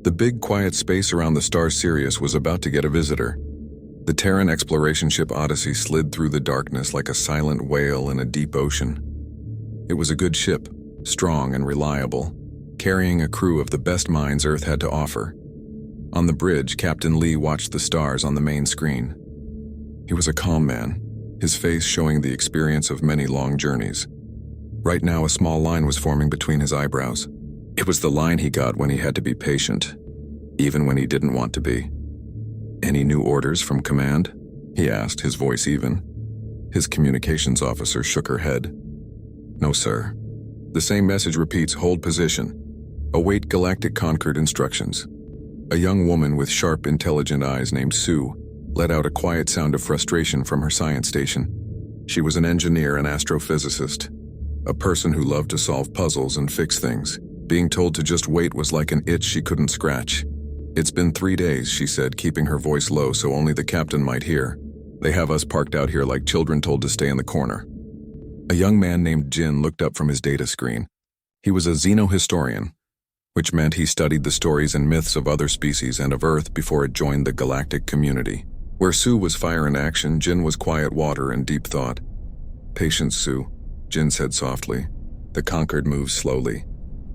The big, quiet space around the star Sirius was about to get a visitor. The Terran exploration ship Odyssey slid through the darkness like a silent whale in a deep ocean. It was a good ship, strong and reliable, carrying a crew of the best minds Earth had to offer. On the bridge, Captain Lee watched the stars on the main screen. He was a calm man, his face showing the experience of many long journeys. Right now, a small line was forming between his eyebrows. It was the line he got when he had to be patient, even when he didn't want to be. "Any new orders from command?" he asked, his voice even. His communications officer shook her head. "No, sir." The same message repeats, "Hold position. Await Galactic Concord instructions." A young woman with sharp, intelligent eyes named Sue let out a quiet sound of frustration from her science station. She was an engineer and astrophysicist, a person who loved to solve puzzles and fix things. Being told to just wait was like an itch she couldn't scratch. "It's been 3 days," she said, keeping her voice low so only the captain might hear. "They have us parked out here like children told to stay in the corner." A young man named Jin looked up from his data screen. He was a xenohistorian, which meant he studied the stories and myths of other species and of Earth before it joined the galactic community. Where Sue was fire and action, Jin was quiet water and deep thought. "Patience, Sue," Jin said softly. "The Concord moves slowly.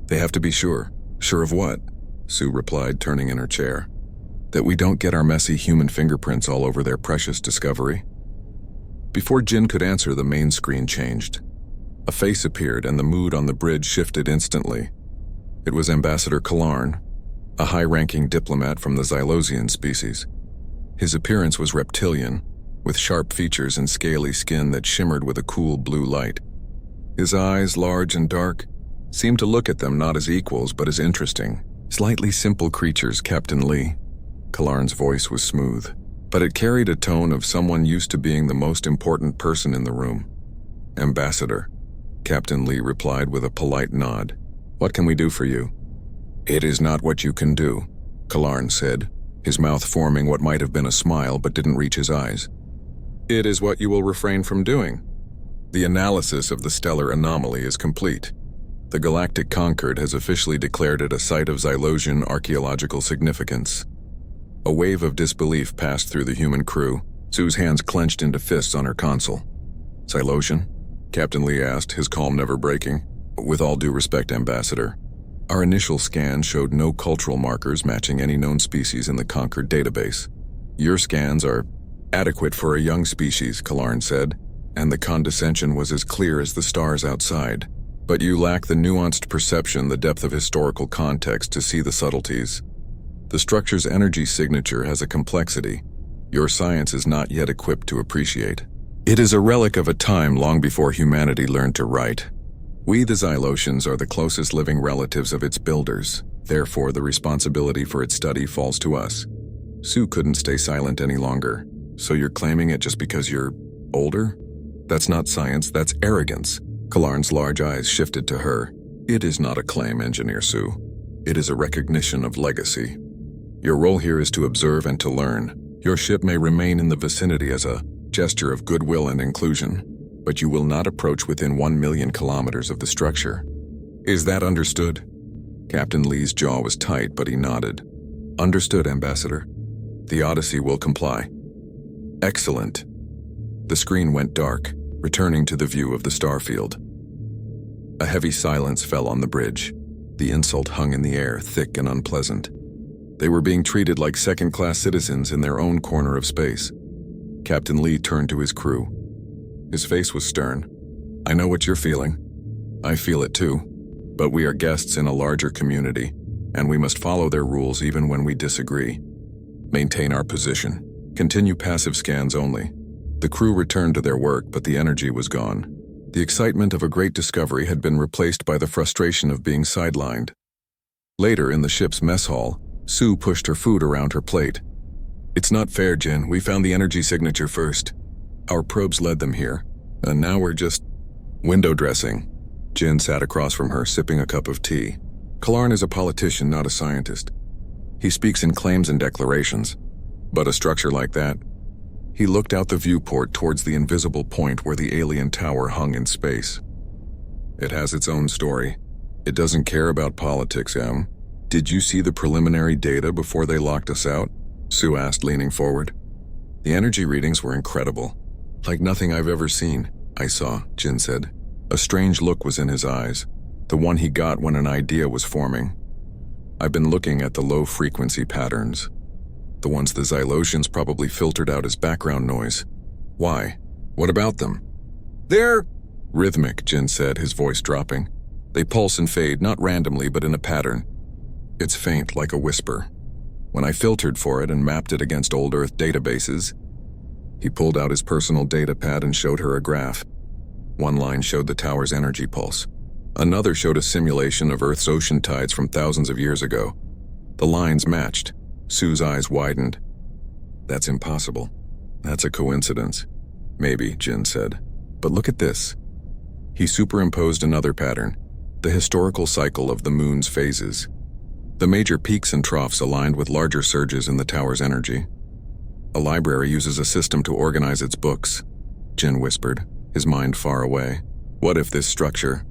They have to be sure." "Sure of what?" Sue replied, turning in her chair. "That we don't get our messy human fingerprints all over their precious discovery." Before Jin could answer, the main screen changed. A face appeared and the mood on the bridge shifted instantly. It was Ambassador Kalarn, a high-ranking diplomat from the Xylosian species. His appearance was reptilian, with sharp features and scaly skin that shimmered with a cool blue light. His eyes, large and dark, seemed to look at them not as equals but as interesting, slightly simple creatures. "Captain Lee." Kalarn's voice was smooth, but it carried a tone of someone used to being the most important person in the room. "Ambassador," Captain Lee replied with a polite nod. "What can we do for you?" "It is not what you can do," Kalarn said, his mouth forming what might have been a smile but didn't reach his eyes. "It is what you will refrain from doing. The analysis of the stellar anomaly is complete. The Galactic Concord has officially declared it a site of Xylosian archaeological significance." A wave of disbelief passed through the human crew. Sue's hands clenched into fists on her console. "Xylosian?" Captain Lee asked, his calm never breaking. "With all due respect, Ambassador, our initial scan showed no cultural markers matching any known species in the Concord database. Your scans are adequate for a young species," Kalarn said, and the condescension was as clear as the stars outside. "But you lack the nuanced perception, the depth of historical context to see the subtleties. The structure's energy signature has a complexity your science is not yet equipped to appreciate. It is a relic of a time long before humanity learned to write. We, the Xylosians, are the closest living relatives of its builders. Therefore, the responsibility for its study falls to us." Sue couldn't stay silent any longer. "So you're claiming it just because you're older? That's not science, that's arrogance." Kalarn's large eyes shifted to her. "It is not a claim, Engineer Sue. It is a recognition of legacy. Your role here is to observe and to learn. Your ship may remain in the vicinity as a gesture of goodwill and inclusion, but you will not approach within 1 million kilometers of the structure. Is that understood?" Captain Lee's jaw was tight, but he nodded. "Understood, Ambassador. The Odyssey will comply." "Excellent." The screen went dark, returning to the view of the starfield. A heavy silence fell on the bridge. The insult hung in the air, thick and unpleasant. They were being treated like second-class citizens in their own corner of space. Captain Lee turned to his crew. His face was stern. "I know what you're feeling. I feel it too. But we are guests in a larger community, and we must follow their rules even when we disagree. Maintain our position. Continue passive scans only." The crew returned to their work, but the energy was gone. The excitement of a great discovery had been replaced by the frustration of being sidelined. Later, in the ship's mess hall, Sue pushed her food around her plate. "It's not fair, Jin. We found the energy signature first. Our probes led them here, and now we're just window dressing." Jin sat across from her, sipping a cup of tea. "Kalarn is a politician, not a scientist. He speaks in claims and declarations. But a structure like that..." He looked out the viewport towards the invisible point where the alien tower hung in space. "It has its own story. It doesn't care about politics, Em. Did you see the preliminary data before they locked us out? Sue asked, leaning forward. The energy readings were incredible. Like nothing I've ever seen. I saw, Jin said. A strange look was in his eyes, the one he got when an idea was forming. I've been looking at the low-frequency patterns. The ones the Xylosians probably filtered out as background noise. Why? What about them? They're rhythmic, Jin said, his voice dropping. They pulse and fade, not randomly, but in a pattern. It's faint, like a whisper. When I filtered for it and mapped it against old Earth databases, he pulled out his personal data pad and showed her a graph. One line showed the tower's energy pulse. Another showed a simulation of Earth's ocean tides from thousands of years ago. The lines matched. Sue's eyes widened. That's impossible. That's a coincidence. Maybe, Jin said. But look at this. He superimposed another pattern, the historical cycle of the moon's phases. The major peaks and troughs aligned with larger surges in the tower's energy. A library uses a system to organize its books, Jin whispered, his mind far away. What if this structure,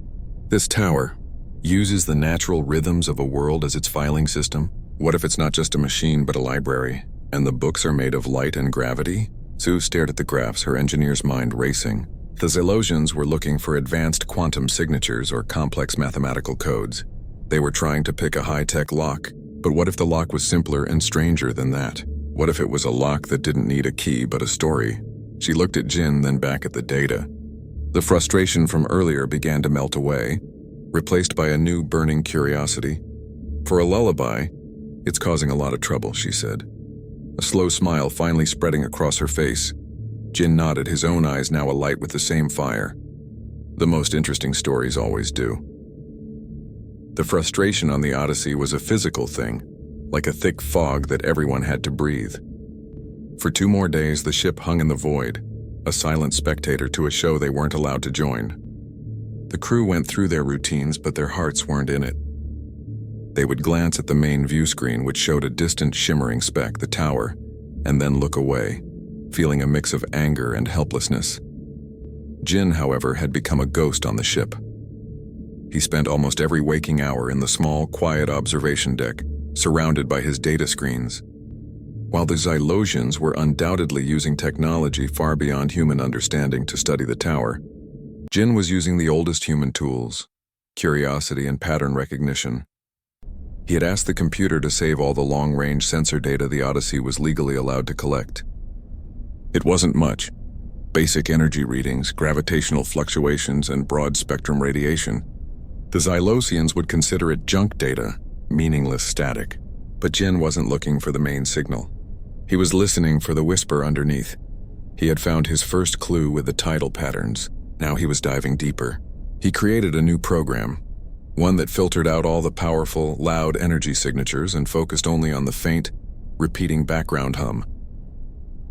this tower, uses the natural rhythms of a world as its filing system? What if it's not just a machine but a library, and the books are made of light and gravity? Sue stared at the graphs, her engineer's mind racing. The Xylosians were looking for advanced quantum signatures or complex mathematical codes. They were trying to pick a high-tech lock, but what if the lock was simpler and stranger than that? What if it was a lock that didn't need a key but a story? She looked at Jin, then back at the data. The frustration from earlier began to melt away, replaced by a new burning curiosity. For a lullaby, it's causing a lot of trouble, she said. A slow smile finally spreading across her face. Jin nodded, his own eyes now alight with the same fire. The most interesting stories always do. The frustration on the Odyssey was a physical thing, like a thick fog that everyone had to breathe. For 2 more days, the ship hung in the void, a silent spectator to a show they weren't allowed to join. The crew went through their routines, but their hearts weren't in it. They would glance at the main view screen, which showed a distant shimmering speck, the tower, and then look away, feeling a mix of anger and helplessness. Jin, however, had become a ghost on the ship. He spent almost every waking hour in the small, quiet observation deck, surrounded by his data screens. While the Xylosians were undoubtedly using technology far beyond human understanding to study the tower, Jin was using the oldest human tools, curiosity and pattern recognition. He had asked the computer to save all the long-range sensor data the Odyssey was legally allowed to collect. It wasn't much. Basic energy readings, gravitational fluctuations, and broad-spectrum radiation. The Xylosians would consider it junk data, meaningless static. But Jin wasn't looking for the main signal. He was listening for the whisper underneath. He had found his first clue with the tidal patterns. Now he was diving deeper. He created a new program, one that filtered out all the powerful, loud energy signatures and focused only on the faint, repeating background hum.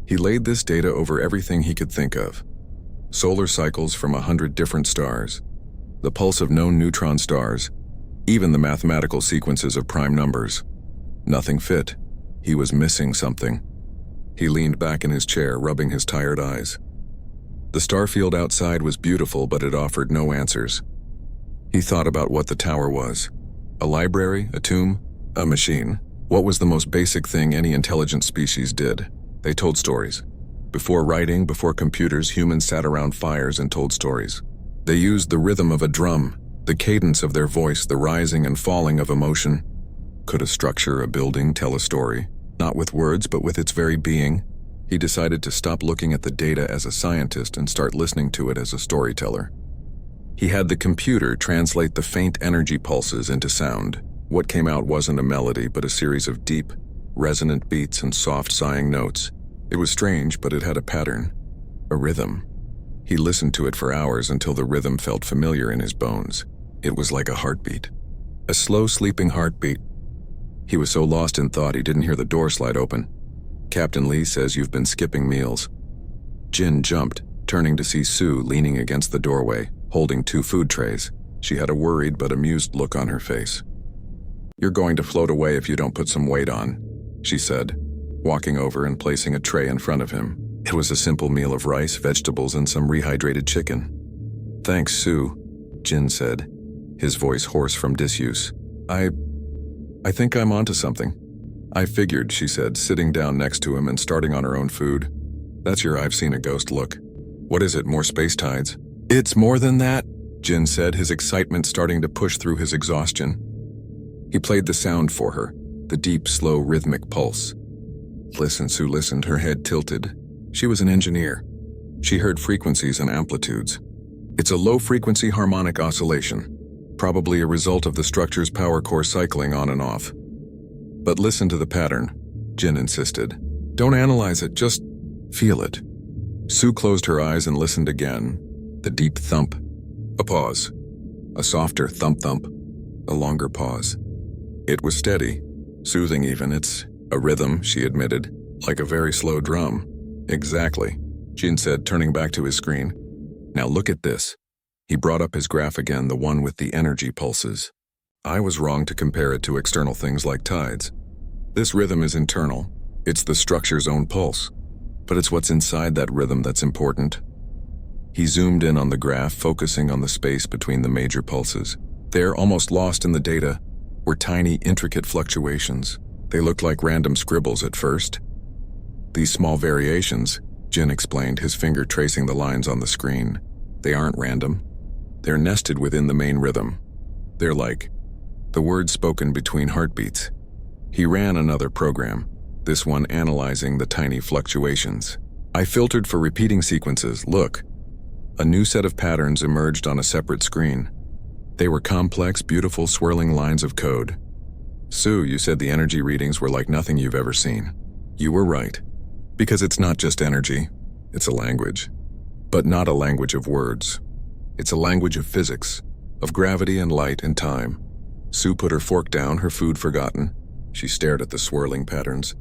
He laid this data over everything he could think of. Solar cycles from 100 different stars, the pulse of known neutron stars, even the mathematical sequences of prime numbers. Nothing fit. He was missing something. He leaned back in his chair, rubbing his tired eyes. The starfield outside was beautiful, but it offered no answers. He thought about what the tower was. A library, a tomb, a machine. What was the most basic thing any intelligent species did? They told stories. Before writing, before computers, humans sat around fires and told stories. They used the rhythm of a drum, the cadence of their voice, the rising and falling of emotion. Could a structure, a building, tell a story? Not with words, but with its very being. He decided to stop looking at the data as a scientist and start listening to it as a storyteller. He had the computer translate the faint energy pulses into sound. What came out wasn't a melody, but a series of deep, resonant beats and soft sighing notes. It was strange, but it had a pattern, a rhythm. He listened to it for hours until the rhythm felt familiar in his bones. It was like a heartbeat, a slow, sleeping heartbeat. He was so lost in thought he didn't hear the door slide open. Captain Lee says you've been skipping meals. Jin jumped, turning to see Sue leaning against the doorway, holding 2 food trays. She had a worried but amused look on her face. "You're going to float away if you don't put some weight on," she said, walking over and placing a tray in front of him. It was a simple meal of rice, vegetables, and some rehydrated chicken. "Thanks, Sue," Jin said, his voice hoarse from disuse. I I think I'm onto something. I figured, she said, sitting down next to him and starting on her own food. That's your I've seen a ghost look. What is it, more space tides? It's more than that, Jin said, his excitement starting to push through his exhaustion. He played the sound for her, the deep, slow, rhythmic pulse. Listen, Sue listened, her head tilted. She was an engineer. She heard frequencies and amplitudes. It's a low-frequency harmonic oscillation, probably a result of the structure's power core cycling on and off. But listen to the pattern, Jin insisted. Don't analyze it, just feel it. Sue closed her eyes and listened again. The deep thump. A pause. A softer thump-thump. A longer pause. It was steady, soothing even. It's a rhythm, she admitted, like a very slow drum. Exactly, Jin said, turning back to his screen. Now look at this. He brought up his graph again, the one with the energy pulses. I was wrong to compare it to external things like tides. This rhythm is internal. It's the structure's own pulse. But it's what's inside that rhythm that's important. He zoomed in on the graph, focusing on the space between the major pulses. There, almost lost in the data, were tiny, intricate fluctuations. They looked like random scribbles at first. These small variations, Jin explained, his finger tracing the lines on the screen. They aren't random. They're nested within the main rhythm. They're like the words spoken between heartbeats. He ran another program, this one analyzing the tiny fluctuations. I filtered for repeating sequences. Look. A new set of patterns emerged on a separate screen. They were complex, beautiful, swirling lines of code. Sue, you said the energy readings were like nothing you've ever seen. You were right. Because it's not just energy, it's a language. But not a language of words. It's a language of physics, of gravity and light and time. Sue put her fork down, her food forgotten. She stared at the swirling patterns.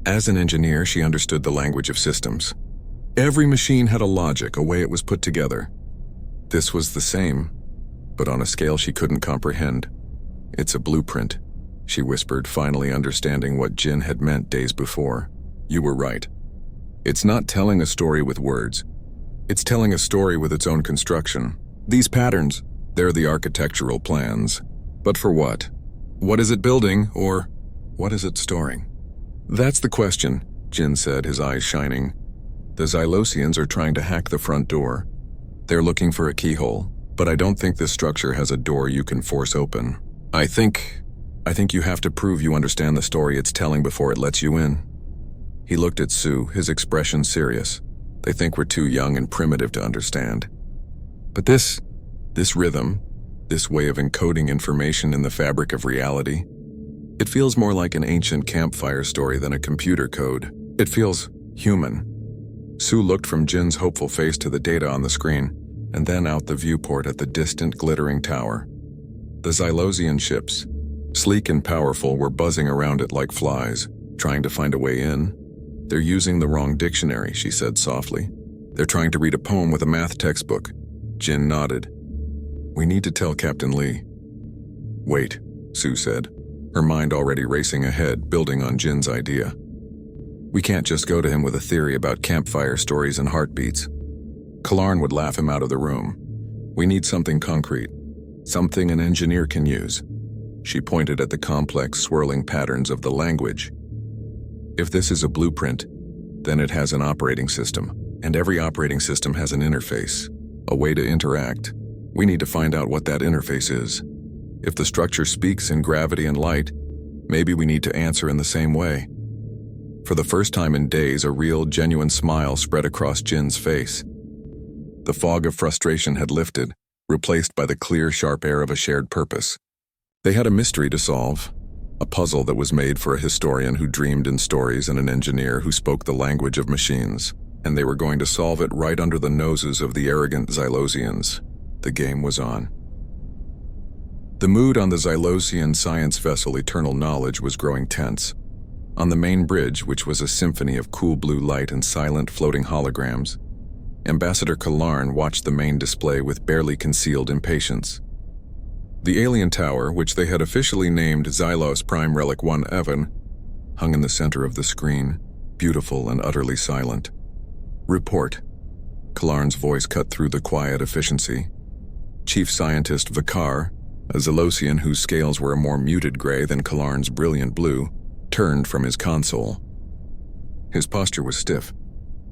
As an engineer, she understood the language of systems. Every machine had a logic, a way it was put together. This was the same, but on a scale she couldn't comprehend. It's a blueprint, she whispered, finally understanding what Jin had meant days before. You were right. It's not telling a story with words. It's telling a story with its own construction. These patterns, they're the architectural plans. But for what? What is it building, or what is it storing? That's the question, Jin said, his eyes shining. The Xylosians are trying to hack the front door. They're looking for a keyhole, but I don't think this structure has a door you can force open. I think you have to prove you understand the story it's telling before it lets you in. He looked at Sue, his expression serious. They think we're too young and primitive to understand. But this rhythm, this way of encoding information in the fabric of reality, it feels more like an ancient campfire story than a computer code. It feels human. Sue looked from Jin's hopeful face to the data on the screen, and then out the viewport at the distant, glittering tower. The Xylosian ships, sleek and powerful, were buzzing around it like flies, trying to find a way in. They're using the wrong dictionary, she said softly. They're trying to read a poem with a math textbook. Jin nodded. We need to tell Captain Lee. Wait, Sue said, her mind already racing ahead, building on Jin's idea. We can't just go to him with a theory about campfire stories and heartbeats. Kalarn would laugh him out of the room. We need something concrete, something an engineer can use. She pointed at the complex, swirling patterns of the language. If this is a blueprint, then it has an operating system, and every operating system has an interface, a way to interact. We need to find out what that interface is. If the structure speaks in gravity and light, maybe we need to answer in the same way. For the first time in days, a real, genuine smile spread across Jin's face. The fog of frustration had lifted, replaced by the clear, sharp air of a shared purpose. They had a mystery to solve, a puzzle that was made for a historian who dreamed in stories and an engineer who spoke the language of machines, and they were going to solve it right under the noses of the arrogant Xylosians. The game was on. The mood on the Xylosian science vessel Eternal Knowledge was growing tense. On the main bridge, which was a symphony of cool blue light and silent floating holograms, Ambassador Kalarn watched the main display with barely concealed impatience. The alien tower, which they had officially named Xylos Prime Relic 1 Evan, hung in the center of the screen, beautiful and utterly silent. Report. Kalarn's voice cut through the quiet efficiency. Chief Scientist Vakar, A Zalosian whose scales were a more muted gray than Kalarn's brilliant blue turned from his console. His posture was stiff.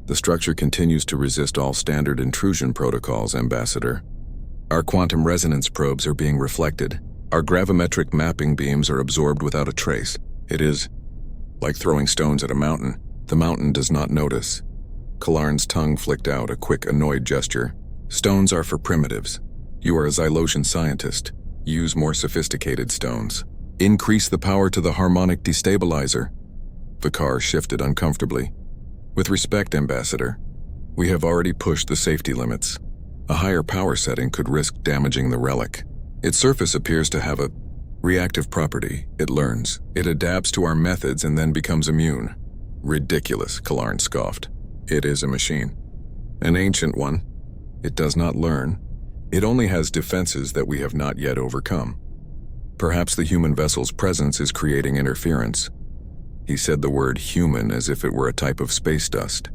The structure continues to resist all standard intrusion protocols, Ambassador. Our quantum resonance probes are being reflected. Our gravimetric mapping beams are absorbed without a trace. It is like throwing stones at a mountain. The mountain does not notice. Kalarn's tongue flicked out a quick, annoyed gesture. Stones are for primitives. You are a Zylosian scientist. Use more sophisticated stones. Increase the power to the harmonic destabilizer. The car shifted uncomfortably. With respect, Ambassador, we have already pushed the safety limits. A higher power setting could risk damaging the relic. Its surface appears to have a reactive property. It learns. It adapts to our methods and then becomes immune. Ridiculous, Kalarn scoffed. It is a machine. An ancient one. It does not learn. It only has defenses that we have not yet overcome. Perhaps the human vessel's presence is creating interference. He said the word human as if it were a type of space dust.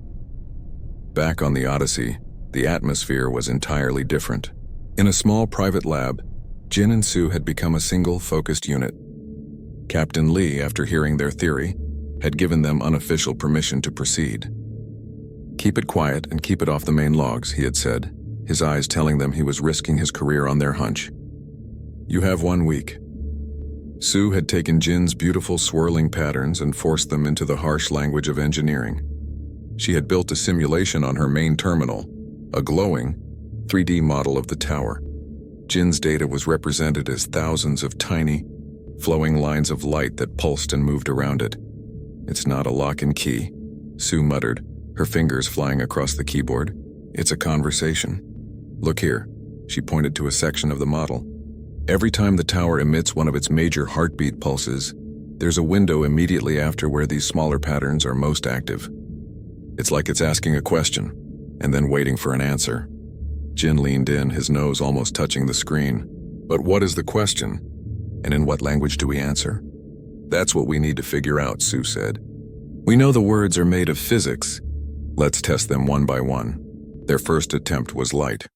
Back on the Odyssey, the atmosphere was entirely different. In a small private lab, Jin and Sue had become a single focused unit. Captain Lee, after hearing their theory, had given them unofficial permission to proceed. Keep it quiet and keep it off the main logs, he had said, his eyes telling them he was risking his career on their hunch. You have 1 week. Sue had taken Jin's beautiful swirling patterns and forced them into the harsh language of engineering. She had built a simulation on her main terminal, a glowing 3D model of the tower. Jin's data was represented as thousands of tiny, flowing lines of light that pulsed and moved around it. It's not a lock and key, Sue muttered, her fingers flying across the keyboard. It's a conversation. Look here, she pointed to a section of the model. Every time the tower emits one of its major heartbeat pulses, there's a window immediately after where these smaller patterns are most active. It's like it's asking a question, and then waiting for an answer. Jin leaned in, his nose almost touching the screen. But what is the question? And in what language do we answer? That's what we need to figure out, Sue said. We know the words are made of physics. Let's test them one by one. Their first attempt was light.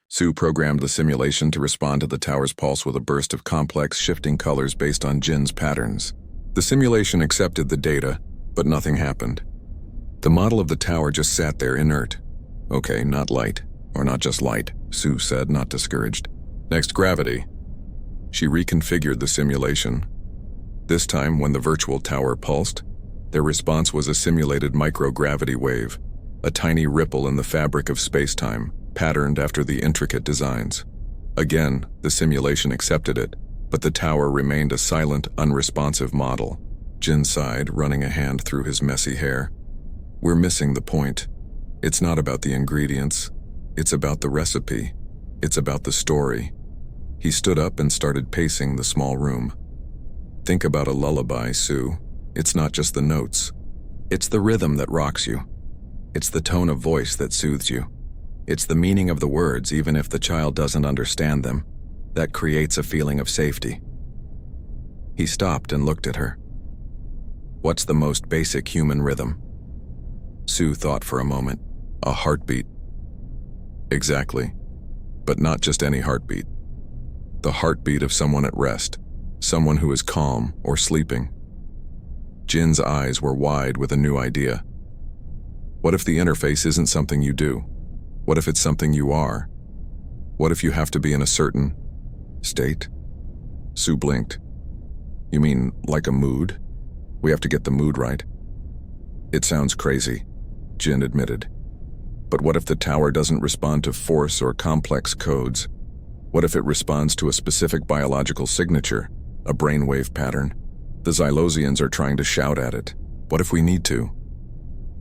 Sue programmed the simulation to respond to the tower's pulse with a burst of complex, shifting colors based on Jin's patterns. The simulation accepted the data, but nothing happened. The model of the tower just sat there inert. Okay, not light, or not just light, Sue said, not discouraged. Next, gravity. She reconfigured the simulation. This time, when the virtual tower pulsed, their response was a simulated microgravity wave, a tiny ripple in the fabric of space-time, patterned after the intricate designs. Again, the simulation accepted it, but the tower remained a silent, unresponsive model. Jin sighed, running a hand through his messy hair. We're missing the point. It's not about the ingredients. It's about the recipe. It's about the story. He stood up and started pacing the small room. Think about a lullaby, Sue. It's not just the notes. It's the rhythm that rocks you. It's the tone of voice that soothes you. It's the meaning of the words, even if the child doesn't understand them, that creates a feeling of safety. He stopped and looked at her. What's the most basic human rhythm? Sue thought for a moment. A heartbeat. Exactly. But not just any heartbeat. The heartbeat of someone at rest, someone who is calm or sleeping. Jin's eyes were wide with a new idea. What if the interface isn't something you do? What if it's something you are? What if you have to be in a certain state? Sue blinked. You mean like a mood? We have to get the mood right. It sounds crazy, Jin admitted. But what if the tower doesn't respond to force or complex codes? What if it responds to a specific biological signature, a brainwave pattern? The Zylosians are trying to shout at it. What if we need to?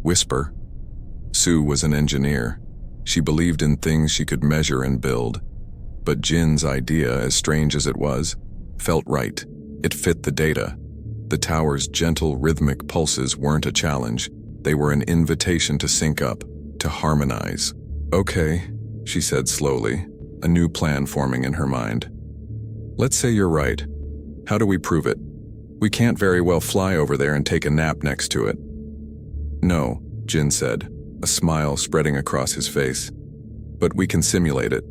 Whisper. Sue was an engineer. She believed in things she could measure and build. But Jin's idea, as strange as it was, felt right. It fit the data. The tower's gentle, rhythmic pulses weren't a challenge. They were an invitation to sync up, to harmonize. Okay, she said slowly, a new plan forming in her mind. Let's say you're right. How do we prove it? We can't very well fly over there and take a nap next to it. No, Jin said, a smile spreading across his face. But we can simulate it.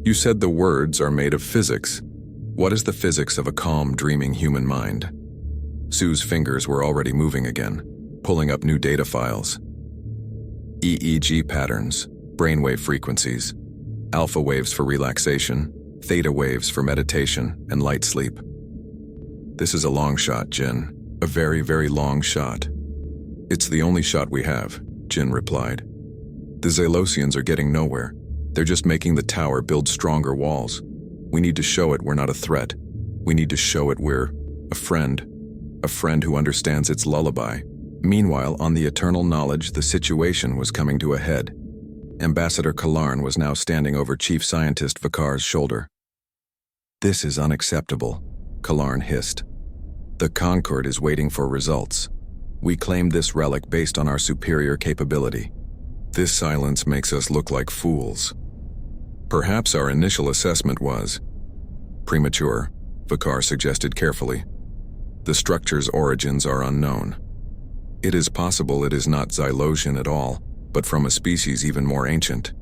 You said the words are made of physics. What is the physics of a calm, dreaming human mind? Sue's fingers were already moving again, pulling up new data files. EEG patterns, brainwave frequencies, alpha waves for relaxation, theta waves for meditation and light sleep. This is a long shot, Jin. A very, very long shot. It's the only shot we have, Jin replied. The Zalosians are getting nowhere. They're just making the tower build stronger walls. We need to show it we're not a threat. We need to show it we're a friend who understands its lullaby. Meanwhile, on the eternal knowledge, the situation was coming to a head. Ambassador Kalarn was now standing over Chief Scientist Vakar's shoulder. "This is unacceptable," Kalarn hissed. "The Concord is waiting for results. We claimed this relic based on our superior capability. This silence makes us look like fools." Perhaps our initial assessment was premature, Vakar suggested carefully. The structure's origins are unknown. It is possible it is not Zylosian at all, but from a species even more ancient.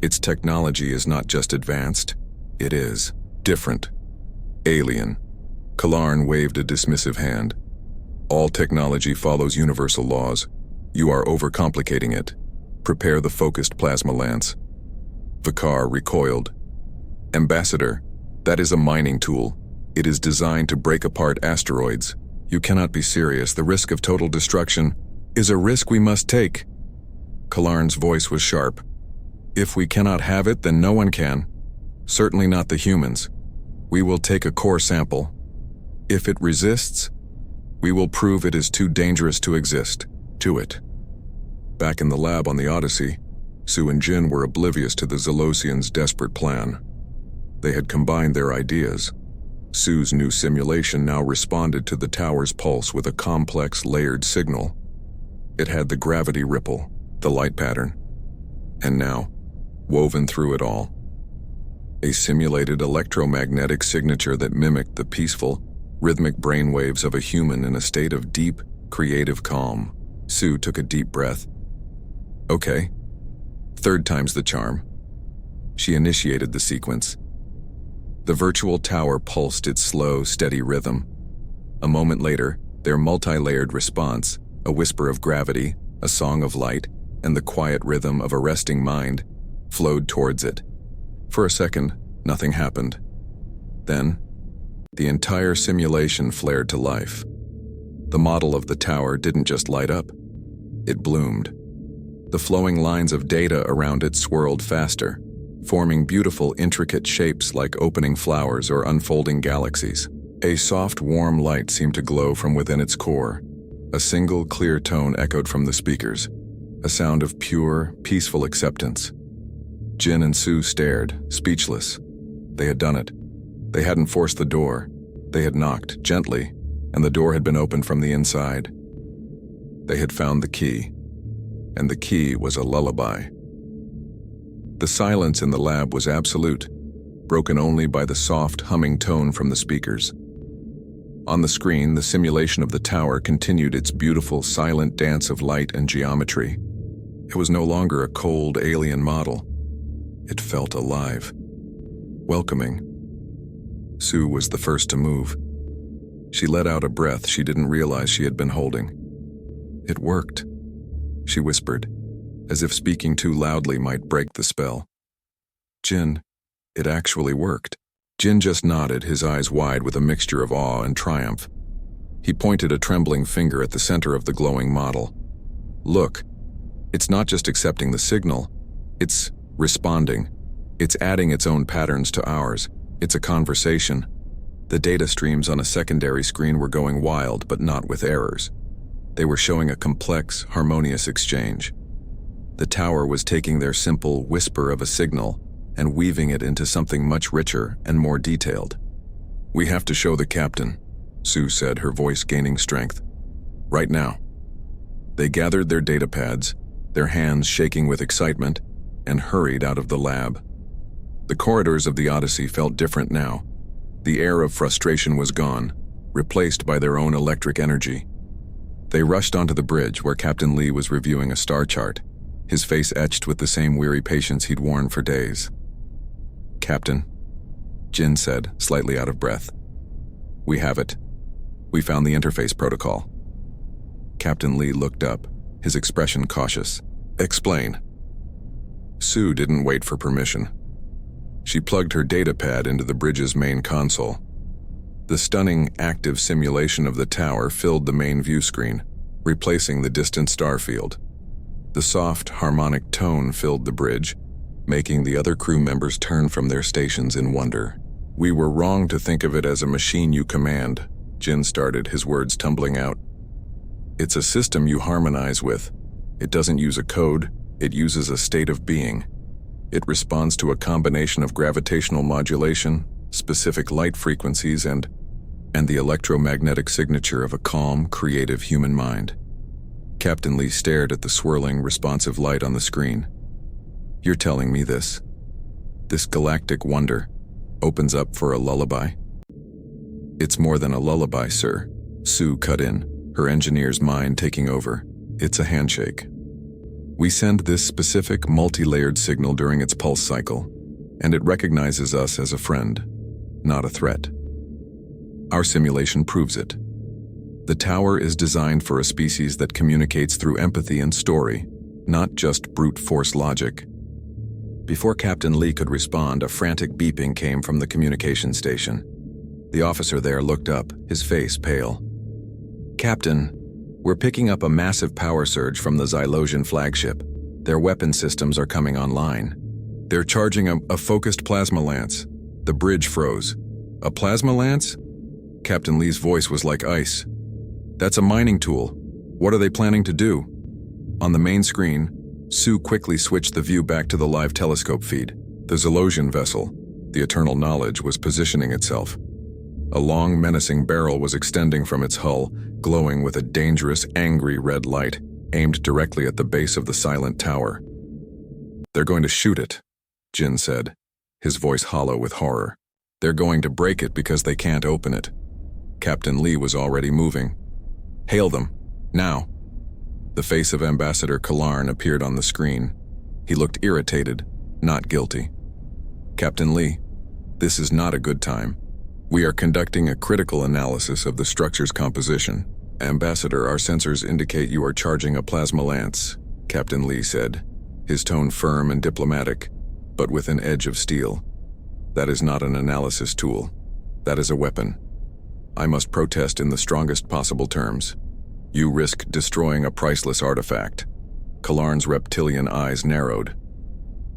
Its technology is not just advanced, it is different. Alien. Kalarn waved a dismissive hand. "All technology follows universal laws. You are overcomplicating it. Prepare the focused plasma lance." Vakar recoiled. "Ambassador, that is a mining tool. It is designed to break apart asteroids. You cannot be serious. The risk of total destruction is a risk we must take." Kalarn's voice was sharp. "If we cannot have it, then no one can. Certainly not the humans. We will take a core sample. If it resists, we will prove it is too dangerous to exist. To it." Back in the lab on the Odyssey, Sue and Jin were oblivious to the Zalosians' desperate plan. They had combined their ideas. Sue's new simulation now responded to the tower's pulse with a complex, layered signal. It had the gravity ripple, the light pattern, and now, woven through it all, a simulated electromagnetic signature that mimicked the peaceful, rhythmic brainwaves of a human in a state of deep, creative calm. Sue took a deep breath. "Okay. Third time's the charm." She initiated the sequence. The virtual tower pulsed its slow, steady rhythm. A moment later, their multi-layered response, a whisper of gravity, a song of light, and the quiet rhythm of a resting mind, flowed towards it. For a second, nothing happened. Then, the entire simulation flared to life. The model of the tower didn't just light up, it bloomed. The flowing lines of data around it swirled faster, forming beautiful, intricate shapes like opening flowers or unfolding galaxies. A soft, warm light seemed to glow from within its core. A single, clear tone echoed from the speakers, a sound of pure, peaceful acceptance. Jin and Sue stared, speechless. They had done it. They hadn't forced the door. They had knocked, gently, and the door had been opened from the inside. They had found the key, and the key was a lullaby. The silence in the lab was absolute, broken only by the soft, humming tone from the speakers. On the screen, the simulation of the tower continued its beautiful, silent dance of light and geometry. It was no longer a cold, alien model. It felt alive, welcoming. Sue was the first to move. She let out a breath she didn't realize she had been holding. "It worked," she whispered, as if speaking too loudly might break the spell. "Jin, it actually worked." Jin just nodded, his eyes wide with a mixture of awe and triumph. He pointed a trembling finger at the center of the glowing model. "Look, it's not just accepting the signal, it's responding. It's adding its own patterns to ours. It's a conversation." The data streams on a secondary screen were going wild, but not with errors. They were showing a complex, harmonious exchange. The tower was taking their simple whisper of a signal and weaving it into something much richer and more detailed. "We have to show the captain," Sue said, her voice gaining strength. "Right now." They gathered their data pads, their hands shaking with excitement, and hurried out of the lab. The corridors of the Odyssey felt different now. The air of frustration was gone, replaced by their own electric energy. They rushed onto the bridge where Captain Lee was reviewing a star chart, his face etched with the same weary patience he'd worn for days. "Captain." Jin said, slightly out of breath. "We have it. We found the interface protocol." Captain Lee looked up, his expression cautious. "Explain." Sue didn't wait for permission. She plugged her datapad into the bridge's main console. The stunning, active simulation of the tower filled the main view screen, replacing the distant star field. The soft, harmonic tone filled the bridge, making the other crew members turn from their stations in wonder. "We were wrong to think of it as a machine you command," Jin started, his words tumbling out. "It's a system you harmonize with. It doesn't use a code, it uses a state of being. It responds to a combination of gravitational modulation, specific light frequencies, and the electromagnetic signature of a calm, creative human mind." Captain Lee stared at the swirling, responsive light on the screen. "You're telling me this galactic wonder opens up for a lullaby?" "It's more than a lullaby, sir," Sue cut in, her engineer's mind taking over. "It's a handshake. We send this specific, multi-layered signal during its pulse cycle, and it recognizes us as a friend, not a threat. Our simulation proves it. The tower is designed for a species that communicates through empathy and story, not just brute force logic." Before Captain Lee could respond, a frantic beeping came from the communication station. The officer there looked up, his face pale. "Captain, we're picking up a massive power surge from the Xylosian flagship. Their weapon systems are coming online. They're charging a focused plasma lance. The bridge froze." "A plasma lance?" Captain Lee's voice was like ice. "That's a mining tool. What are they planning to do?" On the main screen, Sue quickly switched the view back to the live telescope feed. The Xylosian vessel, the Eternal Knowledge, was positioning itself. A long, menacing barrel was extending from its hull, glowing with a dangerous, angry red light, aimed directly at the base of the silent tower. "They're going to shoot it," Jin said, his voice hollow with horror. "They're going to break it because they can't open it." Captain Lee was already moving. "Hail them, now." The face of Ambassador Kalarn appeared on the screen. He looked irritated, not guilty. "Captain Lee, this is not a good time. We are conducting a critical analysis of the structure's composition. Ambassador, our sensors indicate you are charging a plasma lance," Captain Lee said, his tone firm and diplomatic, but with an edge of steel. "That is not an analysis tool. That is a weapon. I must protest in the strongest possible terms. You risk destroying a priceless artifact." Kalarn's reptilian eyes narrowed.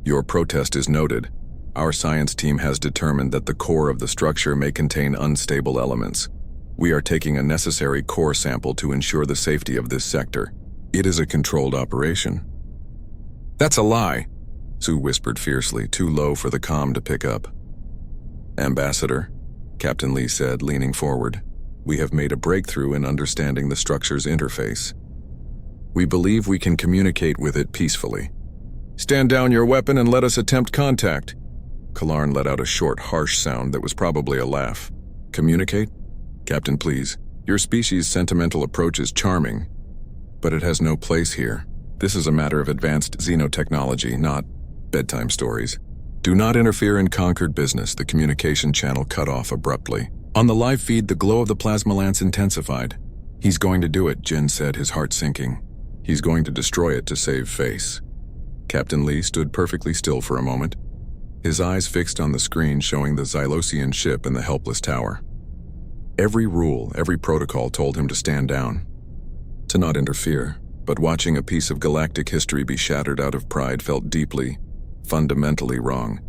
"Your protest is noted. Our science team has determined that the core of the structure may contain unstable elements. We are taking a necessary core sample to ensure the safety of this sector. It is a controlled operation." "That's a lie," Sue whispered fiercely, too low for the comm to pick up. "Ambassador," Captain Lee said, leaning forward, "we have made a breakthrough in understanding the structure's interface. We believe we can communicate with it peacefully." "Stand down your weapon and let us attempt contact." Kalarn let out a short, harsh sound that was probably a laugh. "Communicate? Captain, please. Your species' sentimental approach is charming, but it has no place here. This is a matter of advanced xenotechnology, not bedtime stories. Do not interfere in conquered business," the communication channel cut off abruptly. On the live feed, the glow of the plasma lance intensified. "He's going to do it," Jin said, his heart sinking. "He's going to destroy it to save face." Captain Lee stood perfectly still for a moment, his eyes fixed on the screen showing the Xylosian ship and the helpless tower. Every rule, every protocol told him to stand down, to not interfere, but watching a piece of galactic history be shattered out of pride felt deeply, fundamentally wrong.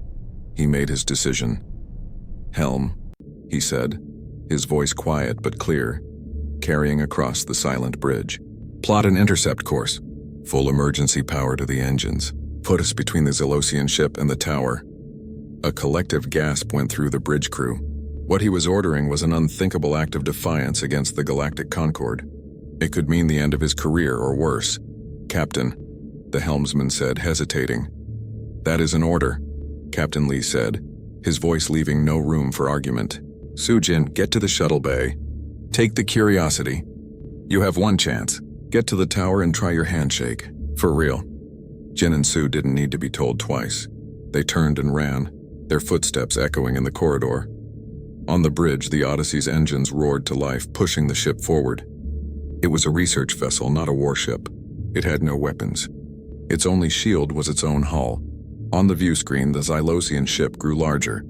He made his decision. "Helm," he said, his voice quiet but clear, carrying across the silent bridge. "Plot an intercept course. Full emergency power to the engines. Put us between the Xylosian ship and the tower." A collective gasp went through the bridge crew. What he was ordering was an unthinkable act of defiance against the Galactic Concord. It could mean the end of his career or worse. "Captain," the helmsman said, hesitating. "That is an order," Captain Lee said, his voice leaving no room for argument. "Sujin, get to the shuttle bay. Take the Curiosity. You have one chance. Get to the tower and try your handshake. For real." Jin and Sue didn't need to be told twice. They turned and ran. their footsteps echoing in the corridor. On the bridge, the Odyssey's engines roared to life, pushing the ship forward. It was a research vessel, not a warship. It had no weapons. Its only shield was its own hull. On the view screen, the Xylosian ship grew larger.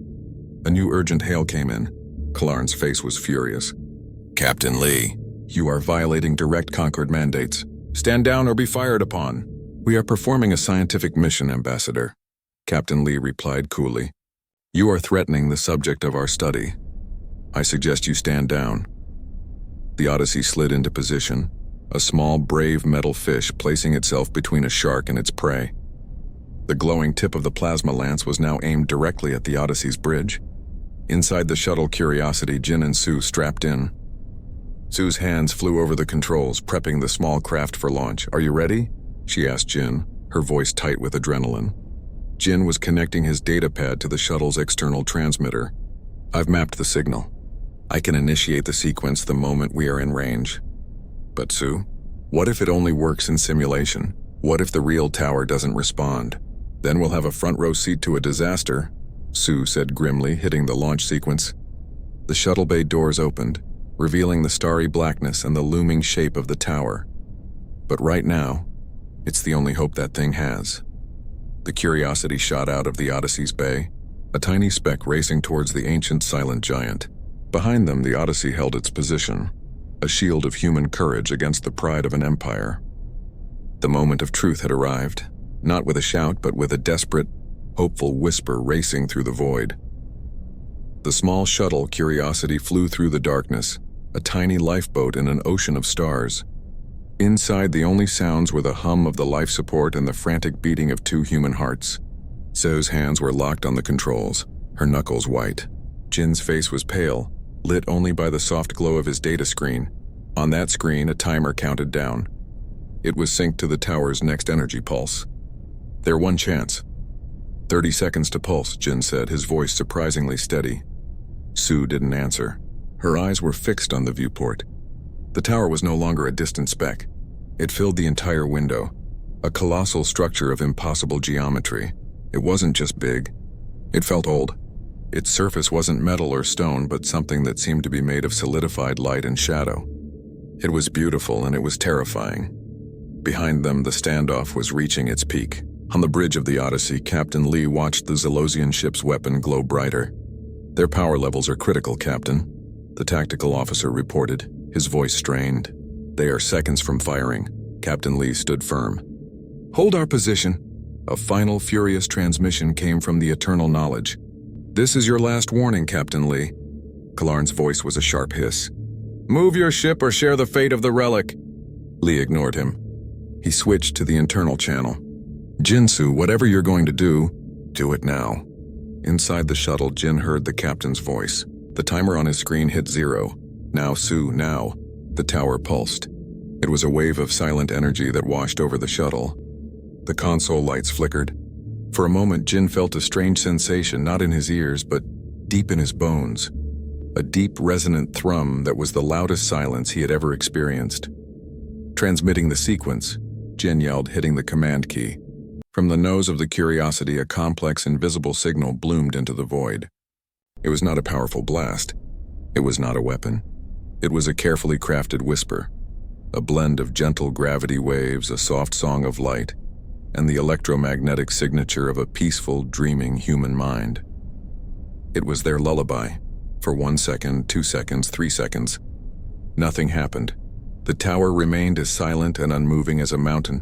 A new urgent hail came in. Kalarn's face was furious. "Captain Lee, you are violating direct Concord mandates. Stand down or be fired upon." "We are performing a scientific mission, Ambassador," Captain Lee replied coolly. "You are threatening the subject of our study. I suggest you stand down." The Odyssey slid into position, a small, brave metal fish placing itself between a shark and its prey. The glowing tip of the plasma lance was now aimed directly at the Odyssey's bridge. Inside the shuttle Curiosity, Jin and Sue strapped in. Sue's hands flew over the controls, prepping the small craft for launch. "Are you ready?" she asked Jin, her voice tight with adrenaline. Jin was connecting his datapad to the shuttle's external transmitter. "I've mapped the signal. I can initiate the sequence the moment we are in range." "But Sue, what if it only works in simulation? What if the real tower doesn't respond? Then we'll have a front row seat to a disaster," Sue said grimly, hitting the launch sequence. The shuttle bay doors opened, revealing the starry blackness and the looming shape of the tower. But right now, it's the only hope that thing has. The Curiosity shot out of the Odyssey's bay, a tiny speck racing towards the ancient silent giant. Behind them, the Odyssey held its position, a shield of human courage against the pride of an empire. The moment of truth had arrived, not with a shout, but with a desperate, hopeful whisper racing through the void. The small shuttle Curiosity flew through the darkness, a tiny lifeboat in an ocean of stars. Inside, the only sounds were the hum of the life support and the frantic beating of two human hearts. Sue's hands were locked on the controls, her knuckles white. Jin's face was pale, lit only by the soft glow of his data screen. On that screen, a timer counted down. It was synced to the tower's next energy pulse. "Their one chance." 30 seconds to pulse, Jin said, his voice surprisingly steady. Sue didn't answer. Her eyes were fixed on the viewport. The tower was no longer a distant speck. It filled the entire window, a colossal structure of impossible geometry. It wasn't just big. It felt old. Its surface wasn't metal or stone, but something that seemed to be made of solidified light and shadow. It was beautiful and it was terrifying. Behind them, the standoff was reaching its peak. On the bridge of the Odyssey, Captain Lee watched the Xylosian ship's weapon glow brighter. "Their power levels are critical, Captain," the tactical officer reported, his voice strained. "They are seconds from firing." Captain Lee stood firm. "Hold our position." A final, furious transmission came from the eternal knowledge. "This is your last warning, Captain Lee." Kalarn's voice was a sharp hiss. "Move your ship or share the fate of the relic." Lee ignored him. He switched to the internal channel. "Jinsu, whatever you're going to do it now." Inside the shuttle, Jin heard the captain's voice. The timer on his screen hit 0. "Now, Sue, now." The tower pulsed. It was a wave of silent energy that washed over the shuttle. The console lights flickered. For a moment, Jin felt a strange sensation, not in his ears, but deep in his bones. A deep, resonant thrum that was the loudest silence he had ever experienced. "Transmitting the sequence," Jin yelled, hitting the command key. From the nose of the Curiosity, a complex, invisible signal bloomed into the void. It was not a powerful blast. It was not a weapon. It was a carefully crafted whisper, a blend of gentle gravity waves, a soft song of light, and the electromagnetic signature of a peaceful, dreaming human mind. It was their lullaby. For 1 second, 2 seconds, 3 seconds. Nothing happened. The tower remained as silent and unmoving as a mountain.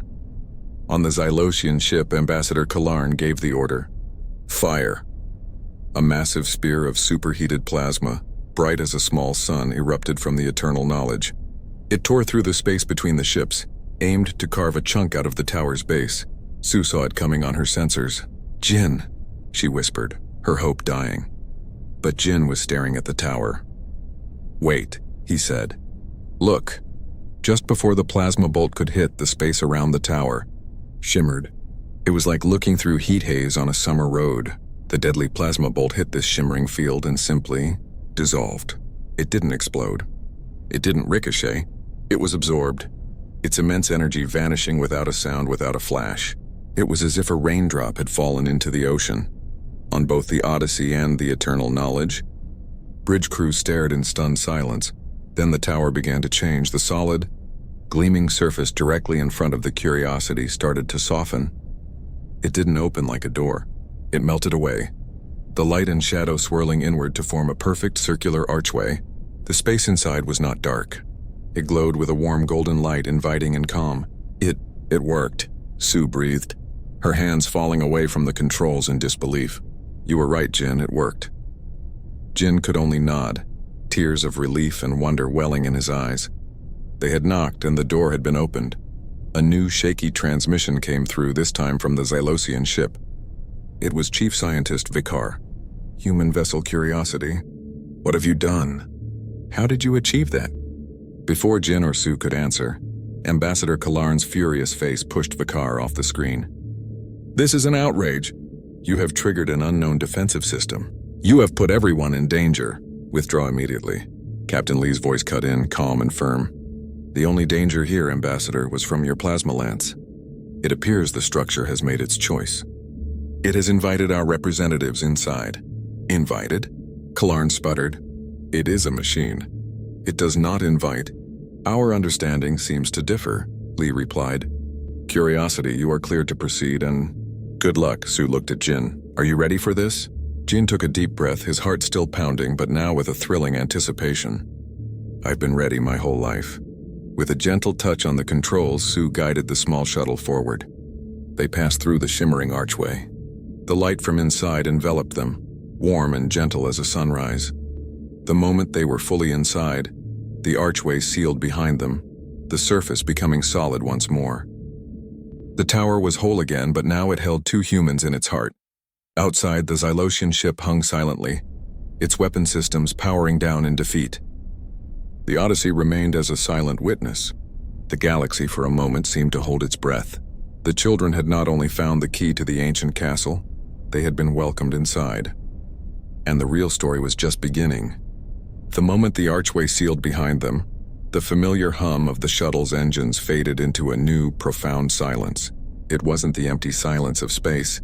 On the Xylosian ship, Ambassador Kalarn gave the order. "Fire." A massive spear of superheated plasma, bright as a small sun, erupted from the eternal knowledge. It tore through the space between the ships, aimed to carve a chunk out of the tower's base. Sue saw it coming on her sensors. "Jin," she whispered, her hope dying. But Jin was staring at the tower. "Wait," he said. "Look." Just before the plasma bolt could hit, the space around the tower shimmered. It was like looking through heat haze on a summer road. The deadly plasma bolt hit this shimmering field and simply dissolved. It didn't explode. It didn't ricochet. It was absorbed, its immense energy vanishing without a sound, without a flash. It was as if a raindrop had fallen into the ocean. On both the Odyssey and the Eternal Knowledge? Bridge crew stared in stunned silence. Then the tower began to change. The solid, gleaming surface directly in front of the Curiosity started to soften. It didn't open like a door. It melted away, the light and shadow swirling inward to form a perfect circular archway. The space inside was not dark. It glowed with a warm golden light, inviting and calm. It worked, Sue breathed, her hands falling away from the controls in disbelief. You were right, Jin, it worked. Jin could only nod, tears of relief and wonder welling in his eyes. They had knocked and the door had been opened. A new shaky transmission came through, this time from the Xylosian ship. It was Chief Scientist Vikar. Human vessel Curiosity. What have you done? How did you achieve that? Before Jin or Sue could answer, Ambassador Kalarn's furious face pushed Vikar off the screen. This is an outrage. You have triggered an unknown defensive system. You have put everyone in danger. Withdraw immediately. Captain Lee's voice cut in, calm and firm. The only danger here, Ambassador, was from your plasma lance. It appears the structure has made its choice. It has invited our representatives inside. Invited? Kalarn sputtered. It is a machine. It does not invite. Our understanding seems to differ, Lee replied. Curiosity, you are cleared to proceed and... Good luck, Sue looked at Jin. Are you ready for this? Jin took a deep breath, his heart still pounding, but now with a thrilling anticipation. I've been ready my whole life. With a gentle touch on the controls, Sue guided the small shuttle forward. They passed through the shimmering archway. The light from inside enveloped them, warm and gentle as a sunrise. The moment they were fully inside, the archway sealed behind them, the surface becoming solid once more. The tower was whole again, but now it held two humans in its heart. Outside, the Xylosian ship hung silently, its weapon systems powering down in defeat. The Odyssey remained as a silent witness. The galaxy for a moment seemed to hold its breath. The children had not only found the key to the ancient castle, they had been welcomed inside. And the real story was just beginning. The moment the archway sealed behind them, the familiar hum of the shuttle's engines faded into a new, profound silence. It wasn't the empty silence of space.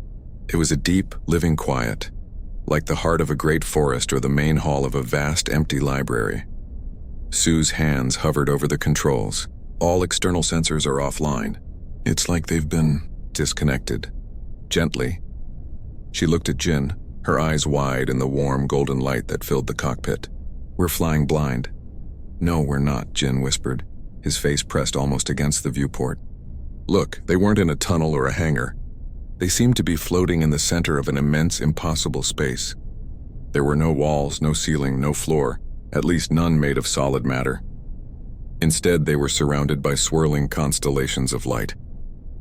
It was a deep, living quiet, like the heart of a great forest or the main hall of a vast, empty library. Sue's hands hovered over the controls. All external sensors are offline. It's like they've been disconnected. Gently, she looked at Jin, her eyes wide in the warm, golden light that filled the cockpit. We're flying blind. No, we're not, Jin whispered, his face pressed almost against the viewport. Look, they weren't in a tunnel or a hangar. They seemed to be floating in the center of an immense, impossible space. There were no walls, no ceiling, no floor, at least none made of solid matter. Instead, they were surrounded by swirling constellations of light.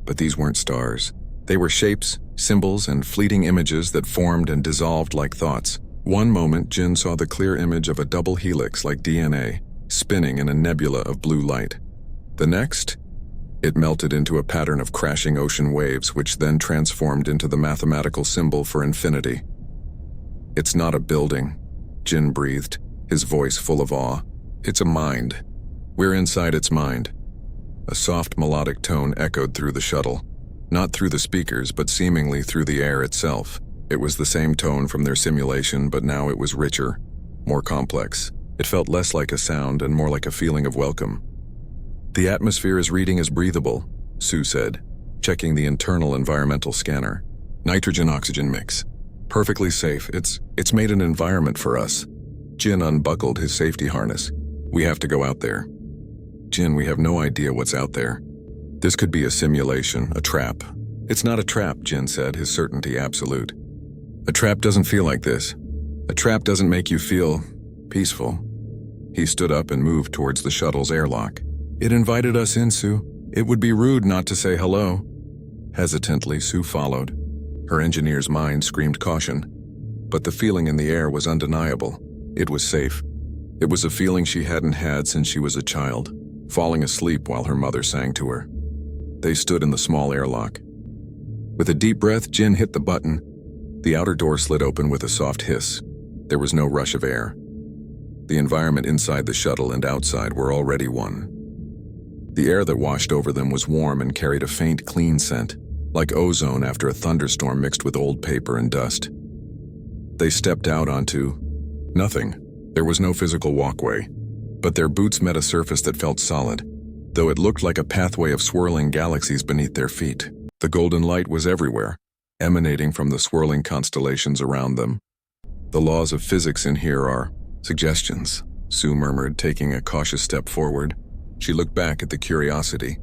But these weren't stars. They were shapes, symbols, and fleeting images that formed and dissolved like thoughts. One moment, Jin saw the clear image of a double helix like DNA, spinning in a nebula of blue light. The next, it melted into a pattern of crashing ocean waves, which then transformed into the mathematical symbol for infinity. It's not a building, Jin breathed, his voice full of awe. It's a mind. We're inside its mind. A soft melodic tone echoed through the shuttle, not through the speakers, but seemingly through the air itself. It was the same tone from their simulation, but now it was richer, more complex. It felt less like a sound and more like a feeling of welcome. The atmosphere is reading as breathable, Sue said, checking the internal environmental scanner. Nitrogen-oxygen mix. Perfectly safe. It's made an environment for us. Jin unbuckled his safety harness. We have to go out there. Jin, we have no idea what's out there. This could be a simulation, a trap. It's not a trap, Jin said, his certainty absolute. A trap doesn't feel like this. A trap doesn't make you feel peaceful. He stood up and moved towards the shuttle's airlock. It invited us in, Sue. It would be rude not to say hello. Hesitantly, Sue followed. Her engineer's mind screamed caution. But the feeling in the air was undeniable. It was safe. It was a feeling she hadn't had since she was a child, falling asleep while her mother sang to her. They stood in the small airlock. With a deep breath, Jin hit the button. The outer door slid open with a soft hiss. There was no rush of air. The environment inside the shuttle and outside were already one. The air that washed over them was warm and carried a faint, clean scent, like ozone after a thunderstorm mixed with old paper and dust. They stepped out onto nothing. There was no physical walkway, but their boots met a surface that felt solid, though it looked like a pathway of swirling galaxies beneath their feet. The golden light was everywhere, emanating from the swirling constellations around them. The laws of physics in here are suggestions, Sue murmured, taking a cautious step forward. She looked back at the Curiosity.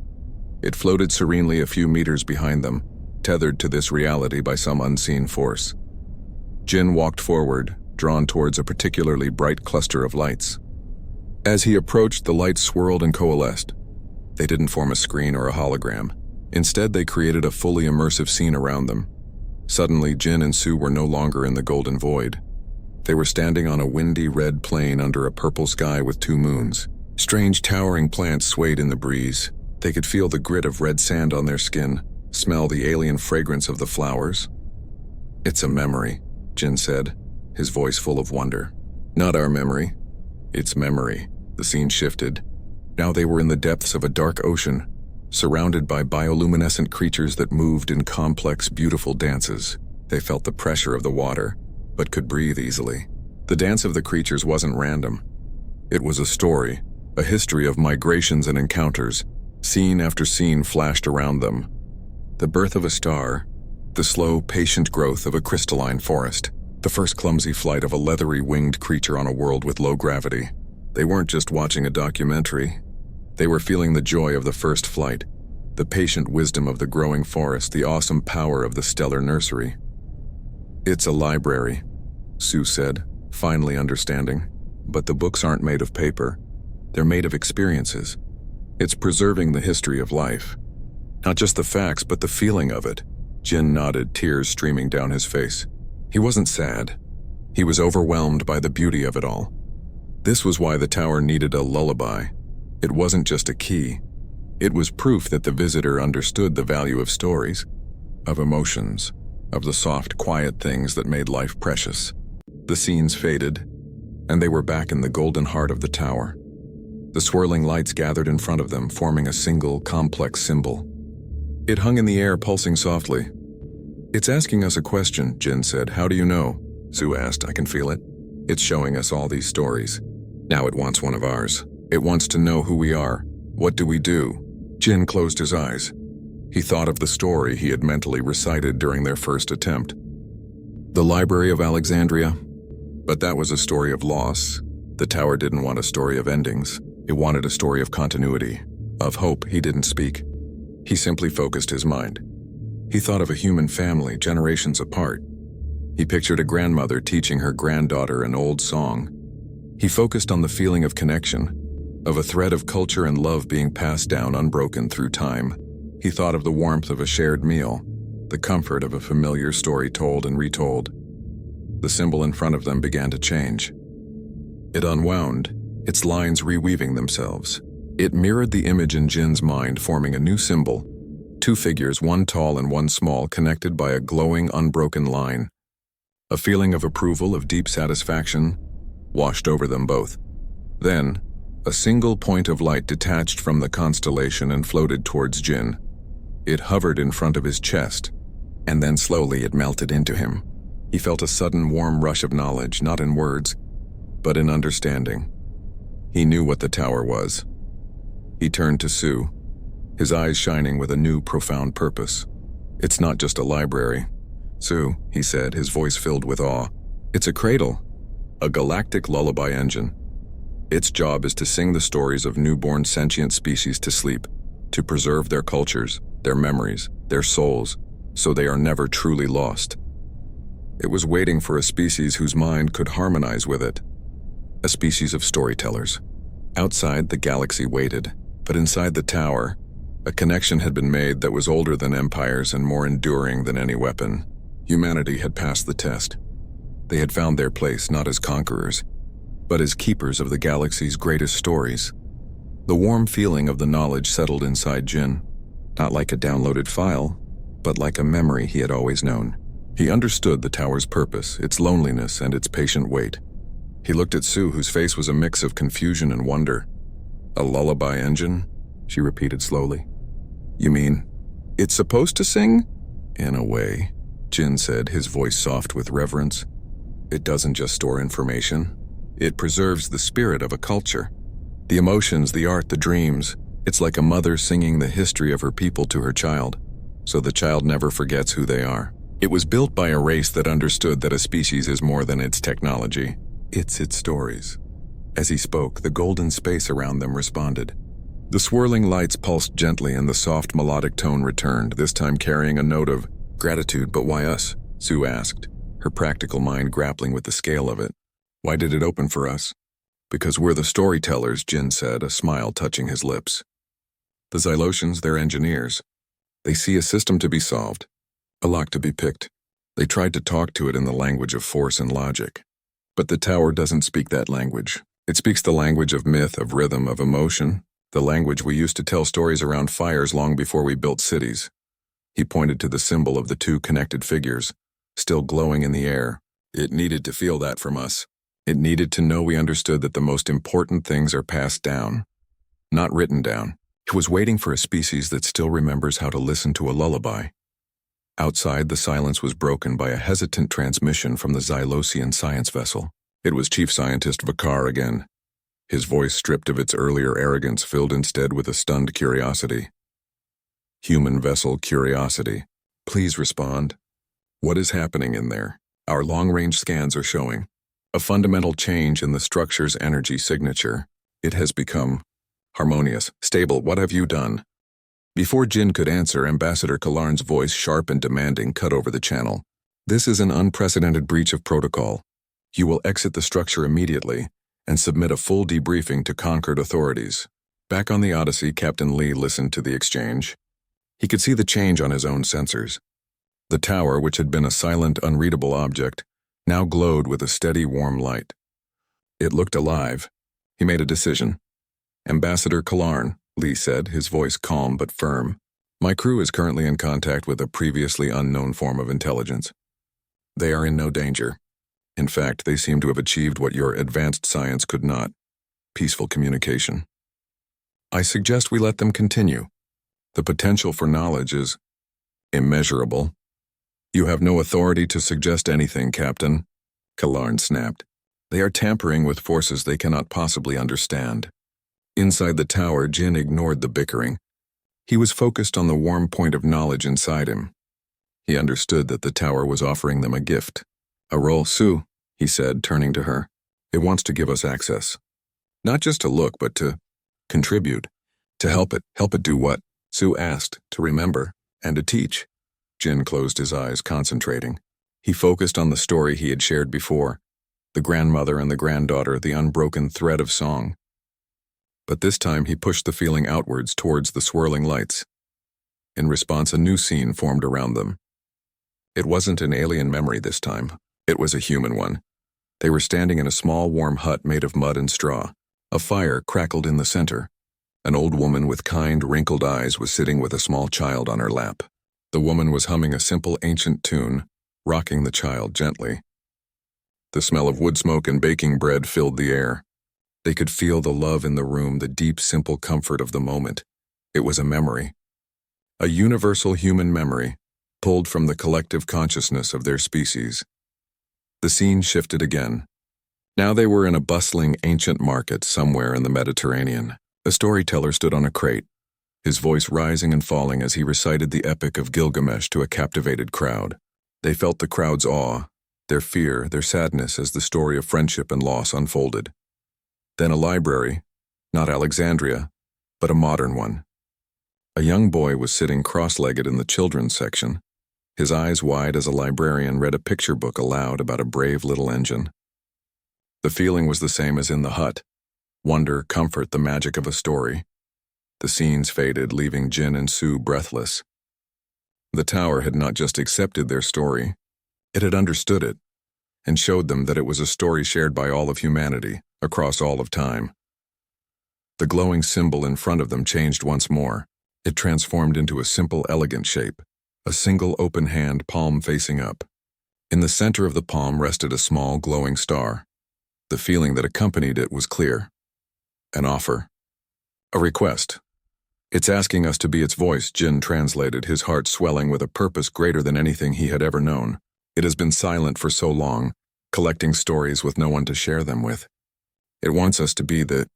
It floated serenely a few meters behind them, tethered to this reality by some unseen force. Jin walked forward, drawn towards a particularly bright cluster of lights. As he approached, the lights swirled and coalesced. They didn't form a screen or a hologram. Instead, they created a fully immersive scene around them. Suddenly, Jin and Sue were no longer in the golden void. They were standing on a windy red plain under a purple sky with two moons. Strange towering plants swayed in the breeze. They could feel the grit of red sand on their skin, smell the alien fragrance of the flowers. "It's a memory," Jin said, his voice full of wonder. "Not our memory. It's memory." The scene shifted. Now they were in the depths of a dark ocean, surrounded by bioluminescent creatures that moved in complex, beautiful dances. They felt the pressure of the water, but could breathe easily. The dance of the creatures wasn't random. It was a story, a history of migrations and encounters. Scene after scene flashed around them. The birth of a star, the slow, patient growth of a crystalline forest, the first clumsy flight of a leathery winged creature on a world with low gravity. They weren't just watching a documentary. They were feeling the joy of the first flight, the patient wisdom of the growing forest, the awesome power of the stellar nursery. "It's a library," Sue said, finally understanding. "But the books aren't made of paper. They're made of experiences. It's preserving the history of life. Not just the facts, but the feeling of it." Jin nodded, tears streaming down his face. He wasn't sad. He was overwhelmed by the beauty of it all. This was why the tower needed a lullaby. It wasn't just a key. It was proof that the visitor understood the value of stories, of emotions, of the soft, quiet things that made life precious. The scenes faded, and they were back in the golden heart of the tower. The swirling lights gathered in front of them, forming a single, complex symbol. It hung in the air, pulsing softly. "It's asking us a question," Jin said. "How do you know?" Sue asked. "I can feel it. It's showing us all these stories. Now it wants one of ours. It wants to know who we are. What do we do?" Jin closed his eyes. He thought of the story he had mentally recited during their first attempt. The Library of Alexandria. But that was a story of loss. The tower didn't want a story of endings. It wanted a story of continuity, of hope. He didn't speak. He simply focused his mind. He thought of a human family, generations apart. He pictured a grandmother teaching her granddaughter an old song. He focused on the feeling of connection, of a thread of culture and love being passed down unbroken through time. He thought of the warmth of a shared meal, the comfort of a familiar story told and retold. The symbol in front of them began to change. It unwound, its lines reweaving themselves. It mirrored the image in Jin's mind, forming a new symbol. Two figures, one tall and one small, connected by a glowing, unbroken line. A feeling of approval, of deep satisfaction, washed over them both. Then, a single point of light detached from the constellation and floated towards Jin. It hovered in front of his chest, and then slowly it melted into him. He felt a sudden warm rush of knowledge, not in words, but in understanding. He knew what the tower was. He turned to Sue, his eyes shining with a new, profound purpose. "It's not just a library, Sue," he said, his voice filled with awe. "It's a cradle, a galactic lullaby engine. Its job is to sing the stories of newborn sentient species to sleep, to preserve their cultures, their memories, their souls, so they are never truly lost." It was waiting for a species whose mind could harmonize with it. A species of storytellers. Outside, the galaxy waited, but inside the tower, a connection had been made that was older than empires and more enduring than any weapon. Humanity had passed the test. They had found their place not as conquerors, but as keepers of the galaxy's greatest stories. The warm feeling of the knowledge settled inside Jin, not like a downloaded file, but like a memory he had always known. He understood the tower's purpose, its loneliness, and its patient wait. He looked at Sue, whose face was a mix of confusion and wonder. "A lullaby engine?" she repeated slowly. "You mean, it's supposed to sing?" "In a way," Jin said, his voice soft with reverence. It doesn't just store information. It preserves the spirit of a culture. The emotions, the art, the dreams. It's like a mother singing the history of her people to her child, so the child never forgets who they are. It was built by a race that understood that a species is more than its technology. It's its stories. As he spoke, the golden space around them responded. The swirling lights pulsed gently and the soft melodic tone returned, this time carrying a note of gratitude. But why us? Sue asked, her practical mind grappling with the scale of it. Why did it open for us? Because we're the storytellers, Jin said, a smile touching his lips. The Xylosians, they're engineers. They see a system to be solved, a lock to be picked. They tried to talk to it in the language of force and logic. But the tower doesn't speak that language. It speaks the language of myth, of rhythm, of emotion, the language we used to tell stories around fires long before we built cities. He pointed to the symbol of the two connected figures, still glowing in the air. It needed to feel that from us. It needed to know we understood that the most important things are passed down, not written down. It was waiting for a species that still remembers how to listen to a lullaby. Outside, the silence was broken by a hesitant transmission from the Xylosian science vessel. It was Chief Scientist Vakar again. His voice, stripped of its earlier arrogance, filled instead with a stunned curiosity. Human vessel Curiosity, please respond. What is happening in there? Our long-range scans are showing a fundamental change in the structure's energy signature. It has become harmonious, stable. What have you done? Before Jin could answer, Ambassador Kalarn's voice, sharp and demanding, cut over the channel. This is an unprecedented breach of protocol. You will exit the structure immediately and submit a full debriefing to conquered authorities. Back on the Odyssey, Captain Lee listened to the exchange. He could see the change on his own sensors. The tower, which had been a silent, unreadable object, now glowed with a steady, warm light. It looked alive. He made a decision. Ambassador Kalarn, Lee said, his voice calm but firm. My crew is currently in contact with a previously unknown form of intelligence. They are in no danger. In fact, they seem to have achieved what your advanced science could not: peaceful communication. I suggest we let them continue. The potential for knowledge is immeasurable. You have no authority to suggest anything, Captain, Kalarn snapped. They are tampering with forces they cannot possibly understand. Inside the tower, Jin ignored the bickering. He was focused on the warm point of knowledge inside him. He understood that the tower was offering them a gift. A role, Sue, he said, turning to her. It wants to give us access. Not just to look, but to contribute. To help it. Help it do what? Sue asked. To remember. And to teach. Jin closed his eyes, concentrating. He focused on the story he had shared before. The grandmother and the granddaughter, the unbroken thread of song. But this time he pushed the feeling outwards towards the swirling lights. In response, a new scene formed around them. It wasn't an alien memory this time. It was a human one. They were standing in a small, warm hut made of mud and straw. A fire crackled in the center. An old woman with kind, wrinkled eyes was sitting with a small child on her lap. The woman was humming a simple, ancient tune, rocking the child gently. The smell of wood smoke and baking bread filled the air. They could feel the love in the room, the deep, simple comfort of the moment. It was a memory. A universal human memory, pulled from the collective consciousness of their species. The scene shifted again. Now they were in a bustling, ancient market somewhere in the Mediterranean. A storyteller stood on a crate, his voice rising and falling as he recited the epic of Gilgamesh to a captivated crowd. They felt the crowd's awe, their fear, their sadness as the story of friendship and loss unfolded. Then a library, not Alexandria, but a modern one. A young boy was sitting cross-legged in the children's section. His eyes wide as a librarian read a picture book aloud about a brave little engine. The feeling was the same as in the hut. Wonder, comfort, the magic of a story. The scenes faded, leaving Jin and Sue breathless. The tower had not just accepted their story, it had understood it, and showed them that it was a story shared by all of humanity, across all of time. The glowing symbol in front of them changed once more. It transformed into a simple, elegant shape, a single open hand, palm facing up. In the center of the palm rested a small, glowing star. The feeling that accompanied it was clear. An offer. A request. It's asking us to be its voice, Jin translated, his heart swelling with a purpose greater than anything he had ever known. It has been silent for so long, collecting stories with no one to share them with. It wants us to be the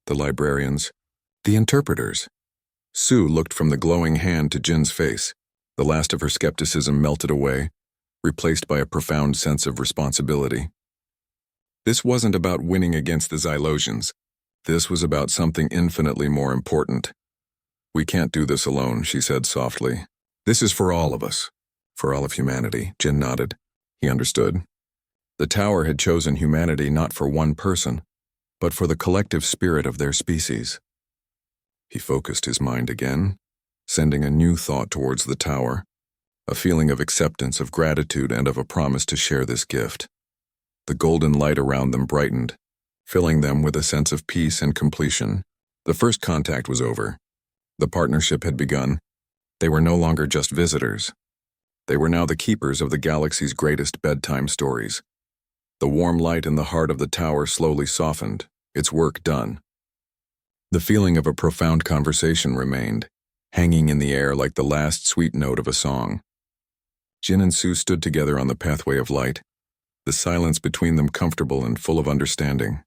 librarians, the interpreters. Sue looked from the glowing hand to Jin's face. The last of her skepticism melted away, replaced by a profound sense of responsibility. This wasn't about winning against the Xylosians. This was about something infinitely more important. We can't do this alone, she said softly. This is for all of us. For all of humanity, Jin nodded. He understood. The tower had chosen humanity not for one person, but for the collective spirit of their species. He focused his mind again, sending a new thought towards the tower, a feeling of acceptance, of gratitude, and of a promise to share this gift. The golden light around them brightened, filling them with a sense of peace and completion. The first contact was over. The partnership had begun. They were no longer just visitors. They were now the keepers of the galaxy's greatest bedtime stories. The warm light in the heart of the tower slowly softened, its work done. The feeling of a profound conversation remained, hanging in the air like the last sweet note of a song. Jin and Sue stood together on the pathway of light, the silence between them comfortable and full of understanding.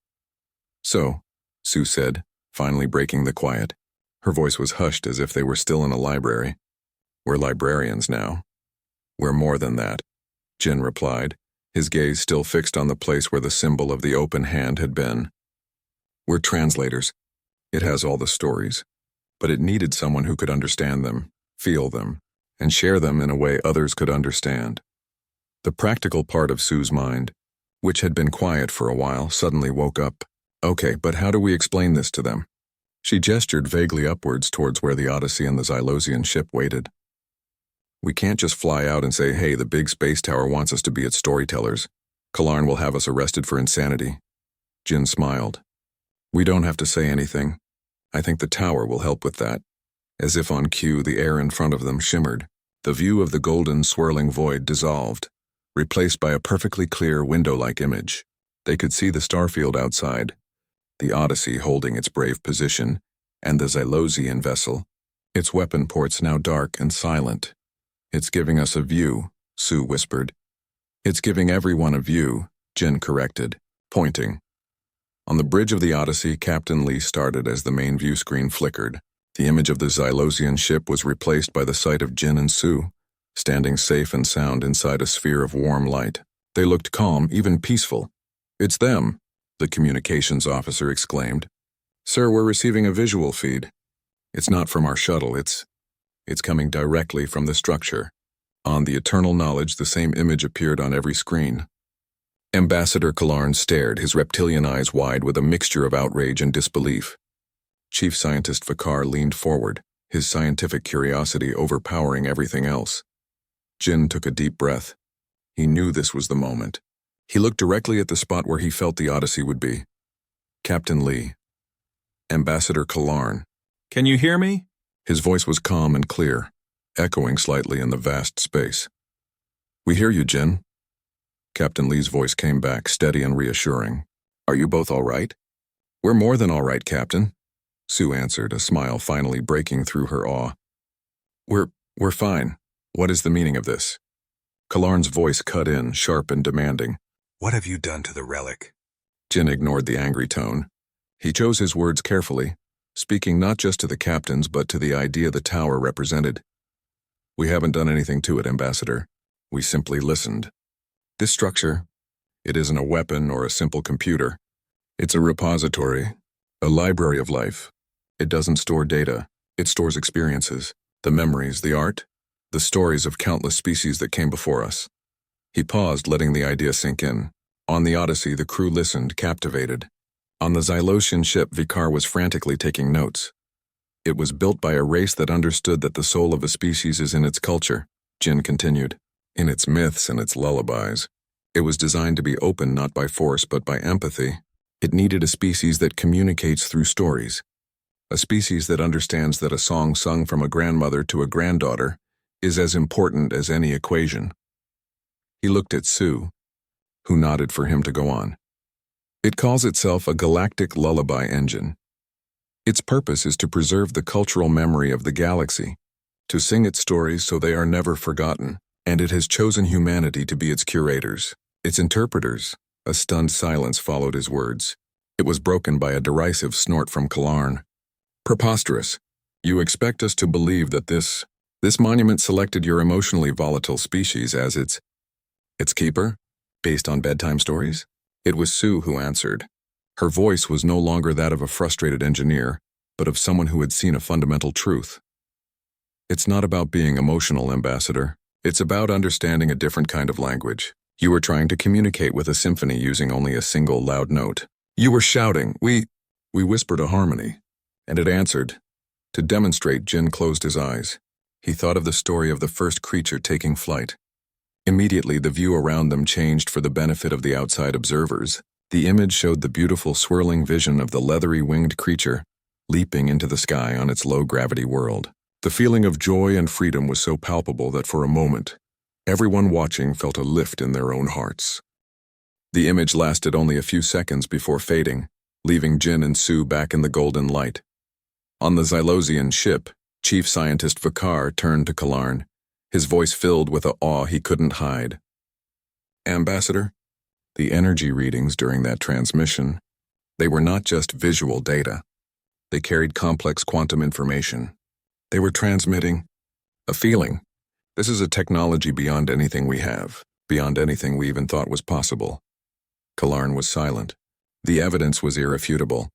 So, Sue said, finally breaking the quiet. Her voice was hushed as if they were still in a library. We're librarians now. We're more than that, Jin replied, his gaze still fixed on the place where the symbol of the open hand had been. We're translators. It has all the stories, but it needed someone who could understand them, feel them, and share them in a way others could understand. The practical part of Sue's mind, which had been quiet for a while, suddenly woke up. Okay, but how do we explain this to them? She gestured vaguely upwards towards where the Odyssey and the Xylosian ship waited. We can't just fly out and say, hey, the big space tower wants us to be its storytellers. Kalarn will have us arrested for insanity. Jin smiled. We don't have to say anything. I think the tower will help with that. As if on cue, the air in front of them shimmered. The view of the golden, swirling void dissolved, replaced by a perfectly clear, window-like image. They could see the starfield outside, the Odyssey holding its brave position, and the Xylosian vessel, its weapon ports now dark and silent. It's giving us a view, Sue whispered. It's giving everyone a view, Jin corrected, pointing. On the bridge of the Odyssey, Captain Lee started as the main view screen flickered. The image of the Xylosian ship was replaced by the sight of Jin and Sue, standing safe and sound inside a sphere of warm light. They looked calm, even peaceful. It's them, the communications officer exclaimed. Sir, we're receiving a visual feed. It's not from our shuttle, it's coming directly from the structure. On the Eternal Knowledge, the same image appeared on every screen. Ambassador Kalarn stared, his reptilian eyes wide with a mixture of outrage and disbelief. Chief Scientist Vakar leaned forward, his scientific curiosity overpowering everything else. Jin took a deep breath. He knew this was the moment. He looked directly at the spot where he felt the Odyssey would be. Captain Lee. Ambassador Kalarn. Can you hear me? His voice was calm and clear, echoing slightly in the vast space. We hear you, Jin. Captain Lee's voice came back, steady and reassuring. Are you both all right? We're more than all right, Captain, Sue answered, a smile finally breaking through her awe. We're fine. What is the meaning of this? Kalarn's voice cut in, sharp and demanding. What have you done to the relic? Jin ignored the angry tone. He chose his words carefully, speaking not just to the captains but to the idea the tower represented. We haven't done anything to it, Ambassador. We simply listened. This structure, it isn't a weapon or a simple computer. It's a repository, a library of life. It doesn't store data. It stores experiences, the memories, the art, the stories of countless species that came before us. He paused, letting the idea sink in. On the Odyssey, the crew listened, captivated. On the Xylosian ship, Vakar was frantically taking notes. It was built by a race that understood that the soul of a species is in its culture, Jin continued, in its myths and its lullabies. It was designed to be open not by force but by empathy. It needed a species that communicates through stories, a species that understands that a song sung from a grandmother to a granddaughter is as important as any equation. He looked at Sue, who nodded for him to go on. It calls itself a galactic lullaby engine. Its purpose is to preserve the cultural memory of the galaxy, to sing its stories so they are never forgotten, and it has chosen humanity to be its curators. Its interpreters. A stunned silence followed his words. It was broken by a derisive snort from Kalarn. Preposterous. You expect us to believe that this monument selected your emotionally volatile species as its keeper, based on bedtime stories? It was Sue who answered. Her voice was no longer that of a frustrated engineer, but of someone who had seen a fundamental truth. It's not about being emotional, Ambassador. It's about understanding a different kind of language. You were trying to communicate with a symphony using only a single loud note. You were shouting. We whispered a harmony, and it answered. To demonstrate, Jin closed his eyes. He thought of the story of the first creature taking flight. Immediately, the view around them changed for the benefit of the outside observers. The image showed the beautiful swirling vision of the leathery winged creature leaping into the sky on its low-gravity world. The feeling of joy and freedom was so palpable that for a moment, everyone watching felt a lift in their own hearts. The image lasted only a few seconds before fading, leaving Jin and Sue back in the golden light. On the Xylosian ship, Chief Scientist Vakar turned to Kalarn, his voice filled with a awe he couldn't hide. Ambassador, the energy readings during that transmission, they were not just visual data. They carried complex quantum information. They were transmitting a feeling. This is a technology beyond anything we have, beyond anything we even thought was possible. Kalarn was silent. The evidence was irrefutable.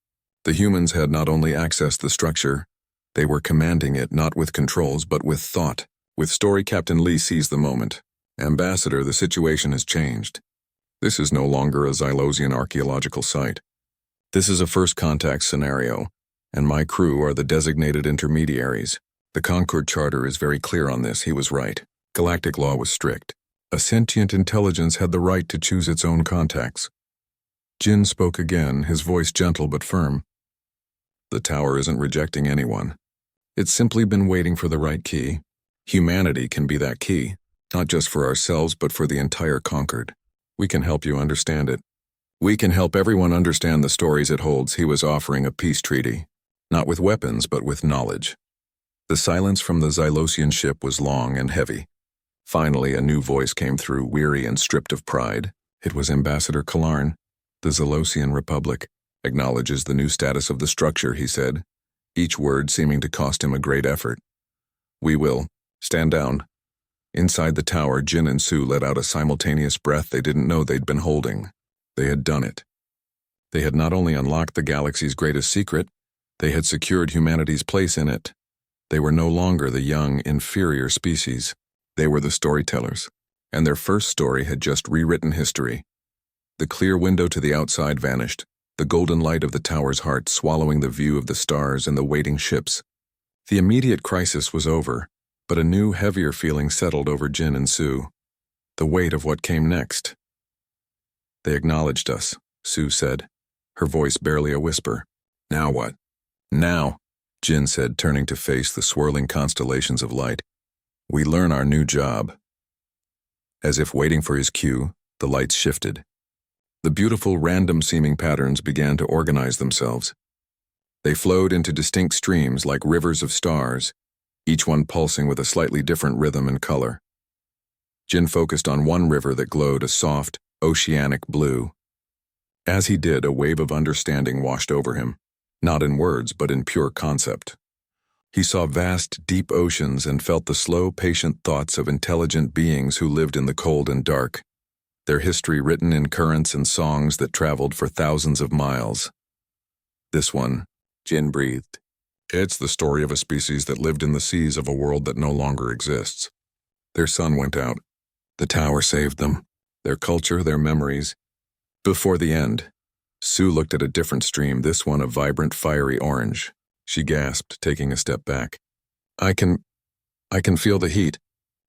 The humans had not only accessed the structure, they were commanding it not with controls but with thought. With story, Captain Lee seized the moment. Ambassador, the situation has changed. This is no longer a Xylosian archaeological site. This is a first contact scenario, and my crew are the designated intermediaries. The Concord Charter is very clear on this. He was right. Galactic law was strict. A sentient intelligence had the right to choose its own contacts. Jin spoke again, his voice gentle but firm. The tower isn't rejecting anyone. It's simply been waiting for the right key. Humanity can be that key, not just for ourselves but for the entire Concord. We can help you understand it. We can help everyone understand the stories it holds. He was offering a peace treaty, not with weapons but with knowledge. The silence from the Xylosian ship was long and heavy. Finally, a new voice came through, weary and stripped of pride. It was Ambassador Kalarn. The Xylosian Republic acknowledges the new status of the structure, he said, each word seeming to cost him a great effort. We will. Stand down. Inside the tower, Jin and Sue let out a simultaneous breath they didn't know they'd been holding. They had done it. They had not only unlocked the galaxy's greatest secret, they had secured humanity's place in it. They were no longer the young, inferior species. They were the storytellers, and their first story had just rewritten history. The clear window to the outside vanished, the golden light of the tower's heart swallowing the view of the stars and the waiting ships. The immediate crisis was over, but a new, heavier feeling settled over Jin and Sue. The weight of what came next. They acknowledged us, Sue said, her voice barely a whisper. Now what? Now, Jin said, turning to face the swirling constellations of light. We learn our new job. As if waiting for his cue, the lights shifted. The beautiful, random-seeming patterns began to organize themselves. They flowed into distinct streams like rivers of stars, each one pulsing with a slightly different rhythm and color. Jin focused on one river that glowed a soft, oceanic blue. As he did, a wave of understanding washed over him, not in words but in pure concept. He saw vast, deep oceans and felt the slow, patient thoughts of intelligent beings who lived in the cold and dark, their history written in currents and songs that traveled for thousands of miles. This one, Jin breathed. It's the story of a species that lived in the seas of a world that no longer exists. Their sun went out. The tower saved them, their culture, their memories. Before the end, Sue looked at a different stream, this one a vibrant, fiery orange. She gasped, taking a step back. I can feel the heat.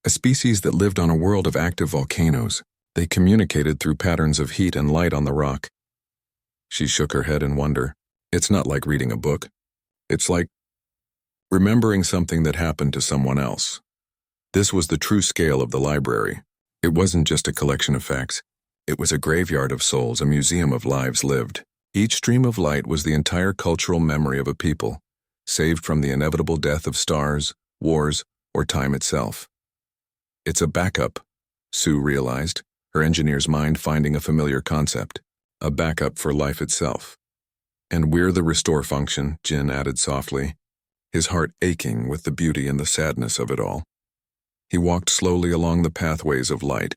A species that lived on a world of active volcanoes. They communicated through patterns of heat and light on the rock. She shook her head in wonder. It's not like reading a book. It's like remembering something that happened to someone else. This was the true scale of the library. It wasn't just a collection of facts. It was a graveyard of souls, a museum of lives lived. Each stream of light was the entire cultural memory of a people, saved from the inevitable death of stars, wars, or time itself. It's a backup, Sue realized, her engineer's mind finding a familiar concept, a backup for life itself. And we're the restore function, Jin added softly, his heart aching with the beauty and the sadness of it all. He walked slowly along the pathways of light,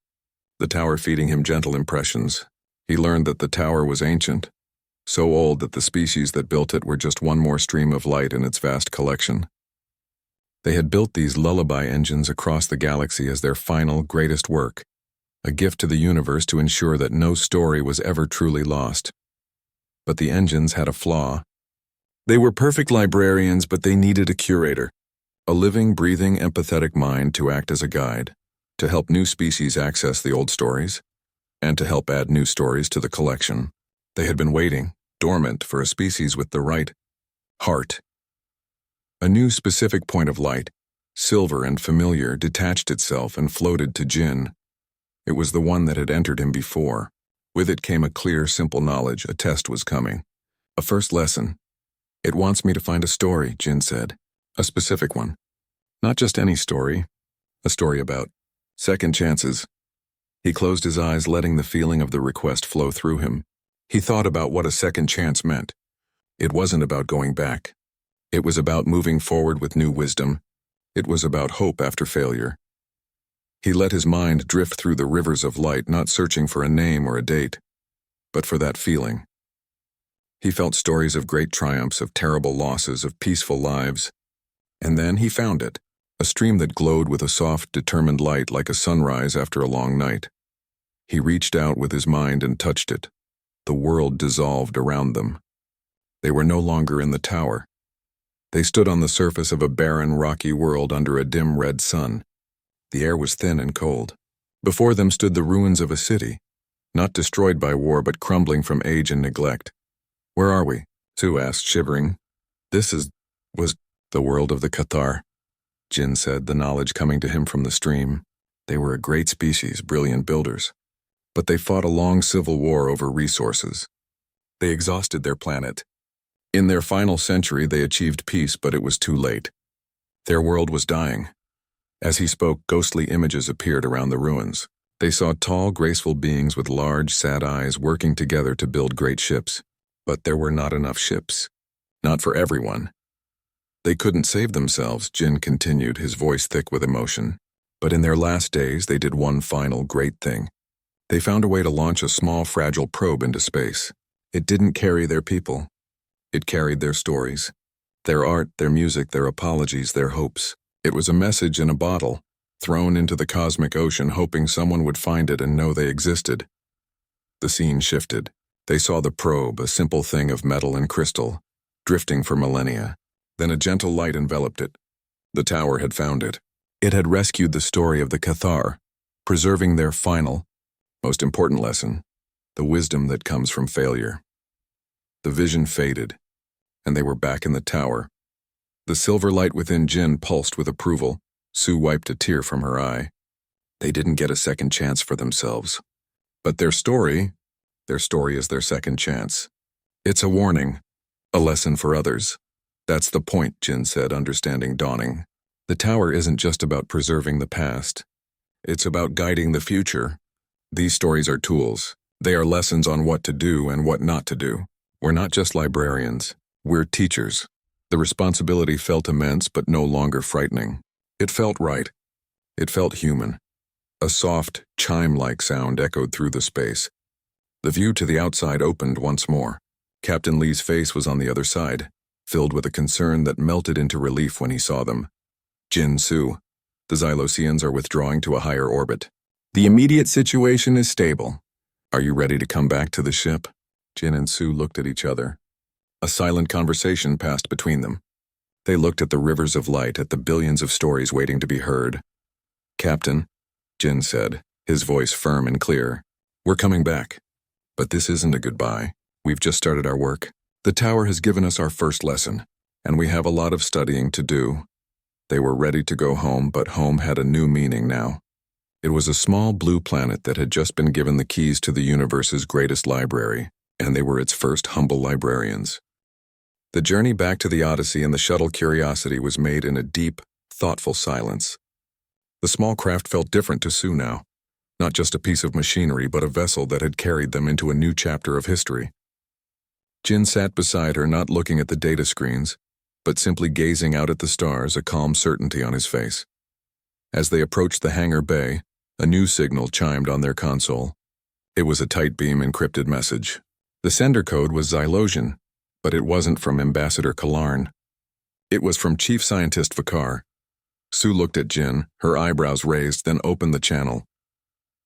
the tower feeding him gentle impressions. He learned that the tower was ancient, so old that the species that built it were just one more stream of light in its vast collection. They had built these lullaby engines across the galaxy as their final, greatest work, a gift to the universe to ensure that no story was ever truly lost. But the engines had a flaw. They were perfect librarians, but they needed a curator, a living, breathing, empathetic mind to act as a guide, to help new species access the old stories, and to help add new stories to the collection. They had been waiting, dormant, for a species with the right heart. A new specific point of light, silver and familiar, detached itself and floated to Jin. It was the one that had entered him before. With it came a clear, simple knowledge. A test was coming. A first lesson. It wants me to find a story, Jin said. A specific one. Not just any story. A story about second chances. He closed his eyes, letting the feeling of the request flow through him. He thought about what a second chance meant. It wasn't about going back. It was about moving forward with new wisdom. It was about hope after failure. He let his mind drift through the rivers of light, not searching for a name or a date, but for that feeling. He felt stories of great triumphs, of terrible losses, of peaceful lives. And then he found it, a stream that glowed with a soft, determined light like a sunrise after a long night. He reached out with his mind and touched it. The world dissolved around them. They were no longer in the tower. They stood on the surface of a barren, rocky world under a dim red sun. The air was thin and cold. Before them stood the ruins of a city, not destroyed by war but crumbling from age and neglect. Where are we? Sue asked, shivering. Was the world of the Cathar, Jin said, the knowledge coming to him from the stream. They were a great species, brilliant builders. But they fought a long civil war over resources. They exhausted their planet. In their final century, they achieved peace, but it was too late. Their world was dying. As he spoke, ghostly images appeared around the ruins. They saw tall, graceful beings with large, sad eyes working together to build great ships. But there were not enough ships. Not for everyone. They couldn't save themselves, Jin continued, his voice thick with emotion. But in their last days, they did one final great thing. They found a way to launch a small, fragile probe into space. It didn't carry their people. It carried their stories. Their art, their music, their apologies, their hopes. It was a message in a bottle, thrown into the cosmic ocean, hoping someone would find it and know they existed. The scene shifted. They saw the probe, a simple thing of metal and crystal, drifting for millennia. Then a gentle light enveloped it. The tower had found it. It had rescued the story of the Cathar, preserving their final, most important lesson, the wisdom that comes from failure. The vision faded, and they were back in the tower. The silver light within Jin pulsed with approval. Sue wiped a tear from her eye. They didn't get a second chance for themselves. But their story is their second chance. It's a warning, a lesson for others. That's the point, Jin said, understanding dawning. The tower isn't just about preserving the past. It's about guiding the future. These stories are tools. They are lessons on what to do and what not to do. We're not just librarians. We're teachers. The responsibility felt immense but no longer frightening. It felt right. It felt human. A soft, chime-like sound echoed through the space. The view to the outside opened once more. Captain Lee's face was on the other side, filled with a concern that melted into relief when he saw them. Jin, Sue, the Xylosians are withdrawing to a higher orbit. The immediate situation is stable. Are you ready to come back to the ship? Jin and Sue looked at each other. A silent conversation passed between them. They looked at the rivers of light, at the billions of stories waiting to be heard. Captain, Jin said, his voice firm and clear, we're coming back. But this isn't a goodbye. We've just started our work. The tower has given us our first lesson, and we have a lot of studying to do. They were ready to go home, but home had a new meaning now. It was a small blue planet that had just been given the keys to the universe's greatest library, and they were its first humble librarians. The journey back to the Odyssey and the shuttle Curiosity was made in a deep, thoughtful silence. The small craft felt different to Sue now. Not just a piece of machinery, but a vessel that had carried them into a new chapter of history. Jin sat beside her, not looking at the data screens, but simply gazing out at the stars, a calm certainty on his face. As they approached the hangar bay, a new signal chimed on their console. It was a tight beam encrypted message. The sender code was Xylosian, but it wasn't from Ambassador Kalarn. It was from Chief Scientist Vakar. Sue looked at Jin, her eyebrows raised, then opened the channel.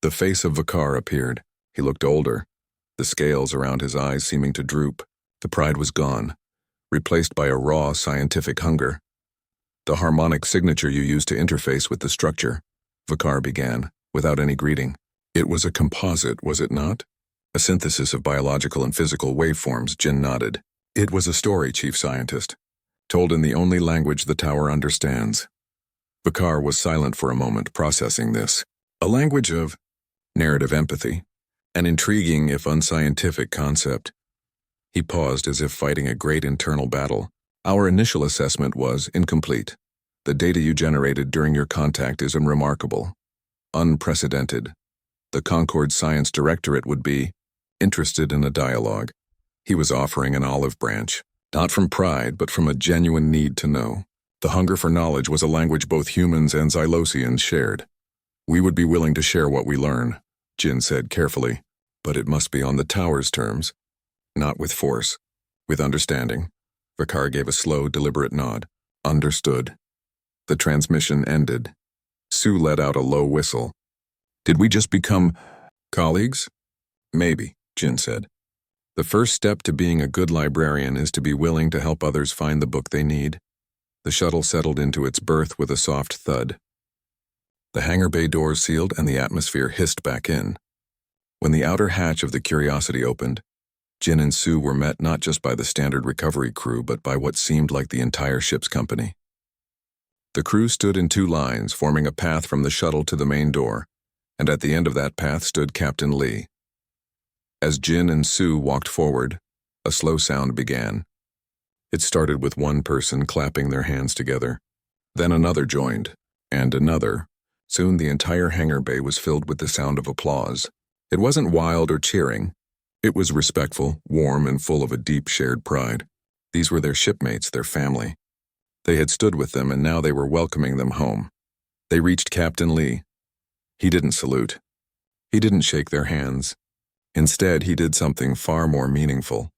The face of Vakar appeared. He looked older, the scales around his eyes seeming to droop. The pride was gone, replaced by a raw scientific hunger. "The harmonic signature you use to interface with the structure," Vakar began, without any greeting. "It was a composite, was it not? A synthesis of biological and physical waveforms," Jin nodded. "It was a story, Chief Scientist, told in the only language the tower understands." Vakar was silent for a moment, processing this. A language of narrative empathy, an intriguing if unscientific concept. He paused as if fighting a great internal battle. "Our initial assessment was incomplete. The data you generated during your contact is unremarkable, unprecedented. The Concord Science Directorate would be interested in a dialogue." He was offering an olive branch, not from pride, but from a genuine need to know. The hunger for knowledge was a language both humans and Xylosians shared. "We would be willing to share what we learn," Jin said carefully, "but it must be on the tower's terms. Not with force, with understanding." Vakar gave a slow, deliberate nod. "Understood." The transmission ended. Sue let out a low whistle. "Did we just become colleagues?" "Maybe," Jin said. "The first step to being a good librarian is to be willing to help others find the book they need." The shuttle settled into its berth with a soft thud. The hangar bay doors sealed and the atmosphere hissed back in. When the outer hatch of the Curiosity opened, Jin and Sue were met not just by the standard recovery crew, but by what seemed like the entire ship's company. The crew stood in two lines, forming a path from the shuttle to the main door, and at the end of that path stood Captain Lee. As Jin and Sue walked forward, a slow sound began. It started with one person clapping their hands together. Then another joined, and another. Soon the entire hangar bay was filled with the sound of applause. It wasn't wild or cheering. It was respectful, warm, and full of a deep shared pride. These were their shipmates, their family. They had stood with them, and now they were welcoming them home. They reached Captain Lee. He didn't salute. He didn't shake their hands. Instead, he did something far more meaningful.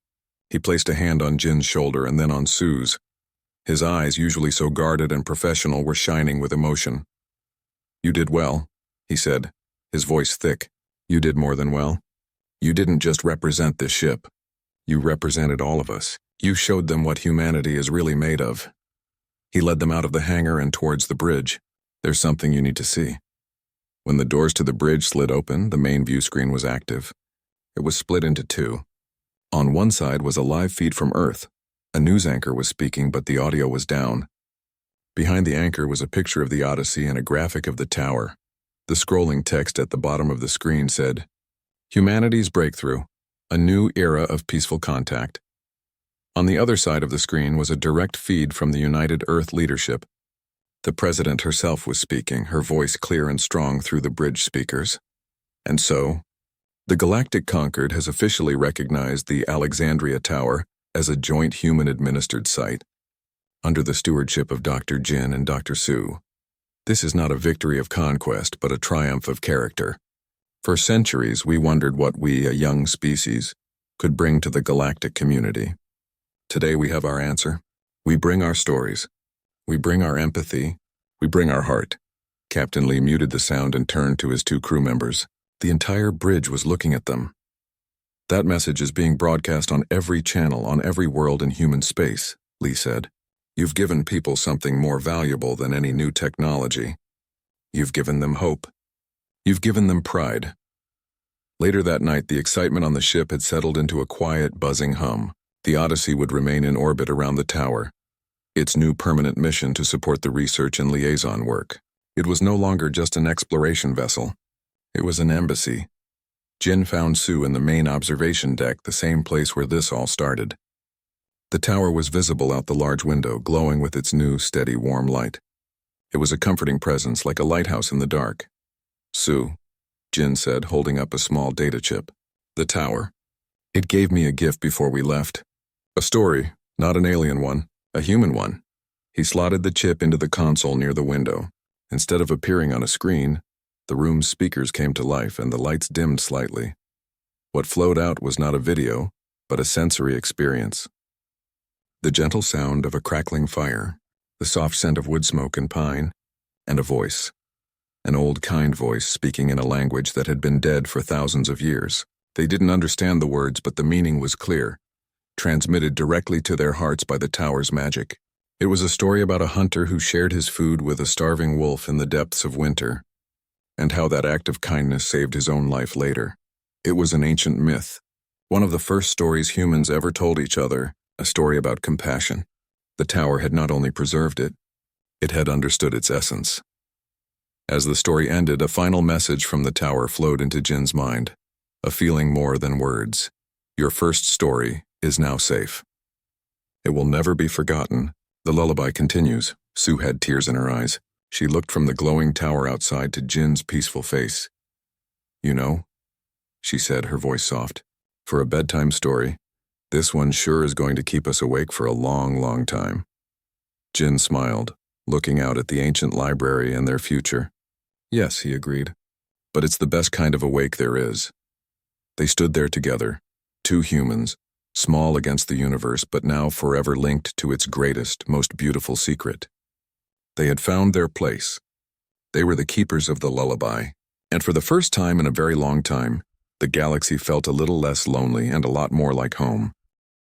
He placed a hand on Jin's shoulder and then on Sue's. His eyes, usually so guarded and professional, were shining with emotion. "You did well," he said, his voice thick. "You did more than well. You didn't just represent this ship. You represented all of us. You showed them what humanity is really made of." He led them out of the hangar and towards the bridge. "There's something you need to see." When the doors to the bridge slid open, the main view screen was active. It was split into two. On one side was a live feed from Earth. A news anchor was speaking, but the audio was down. Behind the anchor was a picture of the Odyssey and a graphic of the tower. The scrolling text at the bottom of the screen said, "Humanity's breakthrough, a new era of peaceful contact." On the other side of the screen was a direct feed from the United Earth leadership. The president herself was speaking, her voice clear and strong through the bridge speakers. "And so, the Galactic Concord has officially recognized the Alexandria Tower as a joint human-administered site, under the stewardship of Dr. Jin and Dr. Sue. This is not a victory of conquest, but a triumph of character. For centuries, we wondered what we, a young species, could bring to the galactic community. Today we have our answer. We bring our stories. We bring our empathy. We bring our heart." Captain Lee muted the sound and turned to his two crew members. The entire bridge was looking at them. "That message is being broadcast on every channel, on every world in human space," Lee said. "You've given people something more valuable than any new technology. You've given them hope. You've given them pride." Later that night, the excitement on the ship had settled into a quiet, buzzing hum. The Odyssey would remain in orbit around the tower, its new permanent mission to support the research and liaison work. It was no longer just an exploration vessel. It was an embassy. Jin found Sue in the main observation deck, the same place where this all started. The tower was visible out the large window, glowing with its new, steady, warm light. It was a comforting presence, like a lighthouse in the dark. "Sue," Jin said, holding up a small data chip. The tower. It gave me a gift before we left. A story, not an alien one, a human one. He slotted the chip into the console near the window. Instead of appearing on a screen, the room's speakers came to life and the lights dimmed slightly. What flowed out was not a video, but a sensory experience. The gentle sound of a crackling fire, the soft scent of wood smoke and pine, and a voice. An old, kind voice speaking in a language that had been dead for thousands of years. They didn't understand the words, but the meaning was clear, transmitted directly to their hearts by the tower's magic. It was a story about a hunter who shared his food with a starving wolf in the depths of winter, and how that act of kindness saved his own life later. It was an ancient myth, one of the first stories humans ever told each other, a story about compassion. The tower had not only preserved it, it had understood its essence. As the story ended, a final message from the tower flowed into Jin's mind, a feeling more than words. Your first story is now safe. It will never be forgotten. The lullaby continues. Sue had tears in her eyes. She looked from the glowing tower outside to Jin's peaceful face. You know, she said, her voice soft, for a bedtime story, this one sure is going to keep us awake for a long, long time. Jin smiled, looking out at the ancient library and their future. Yes, he agreed, but it's the best kind of awake there is. They stood there together, two humans, small against the universe, but now forever linked to its greatest, most beautiful secret. They had found their place. They were the keepers of the lullaby, and for the first time in a very long time, the galaxy felt a little less lonely and a lot more like home.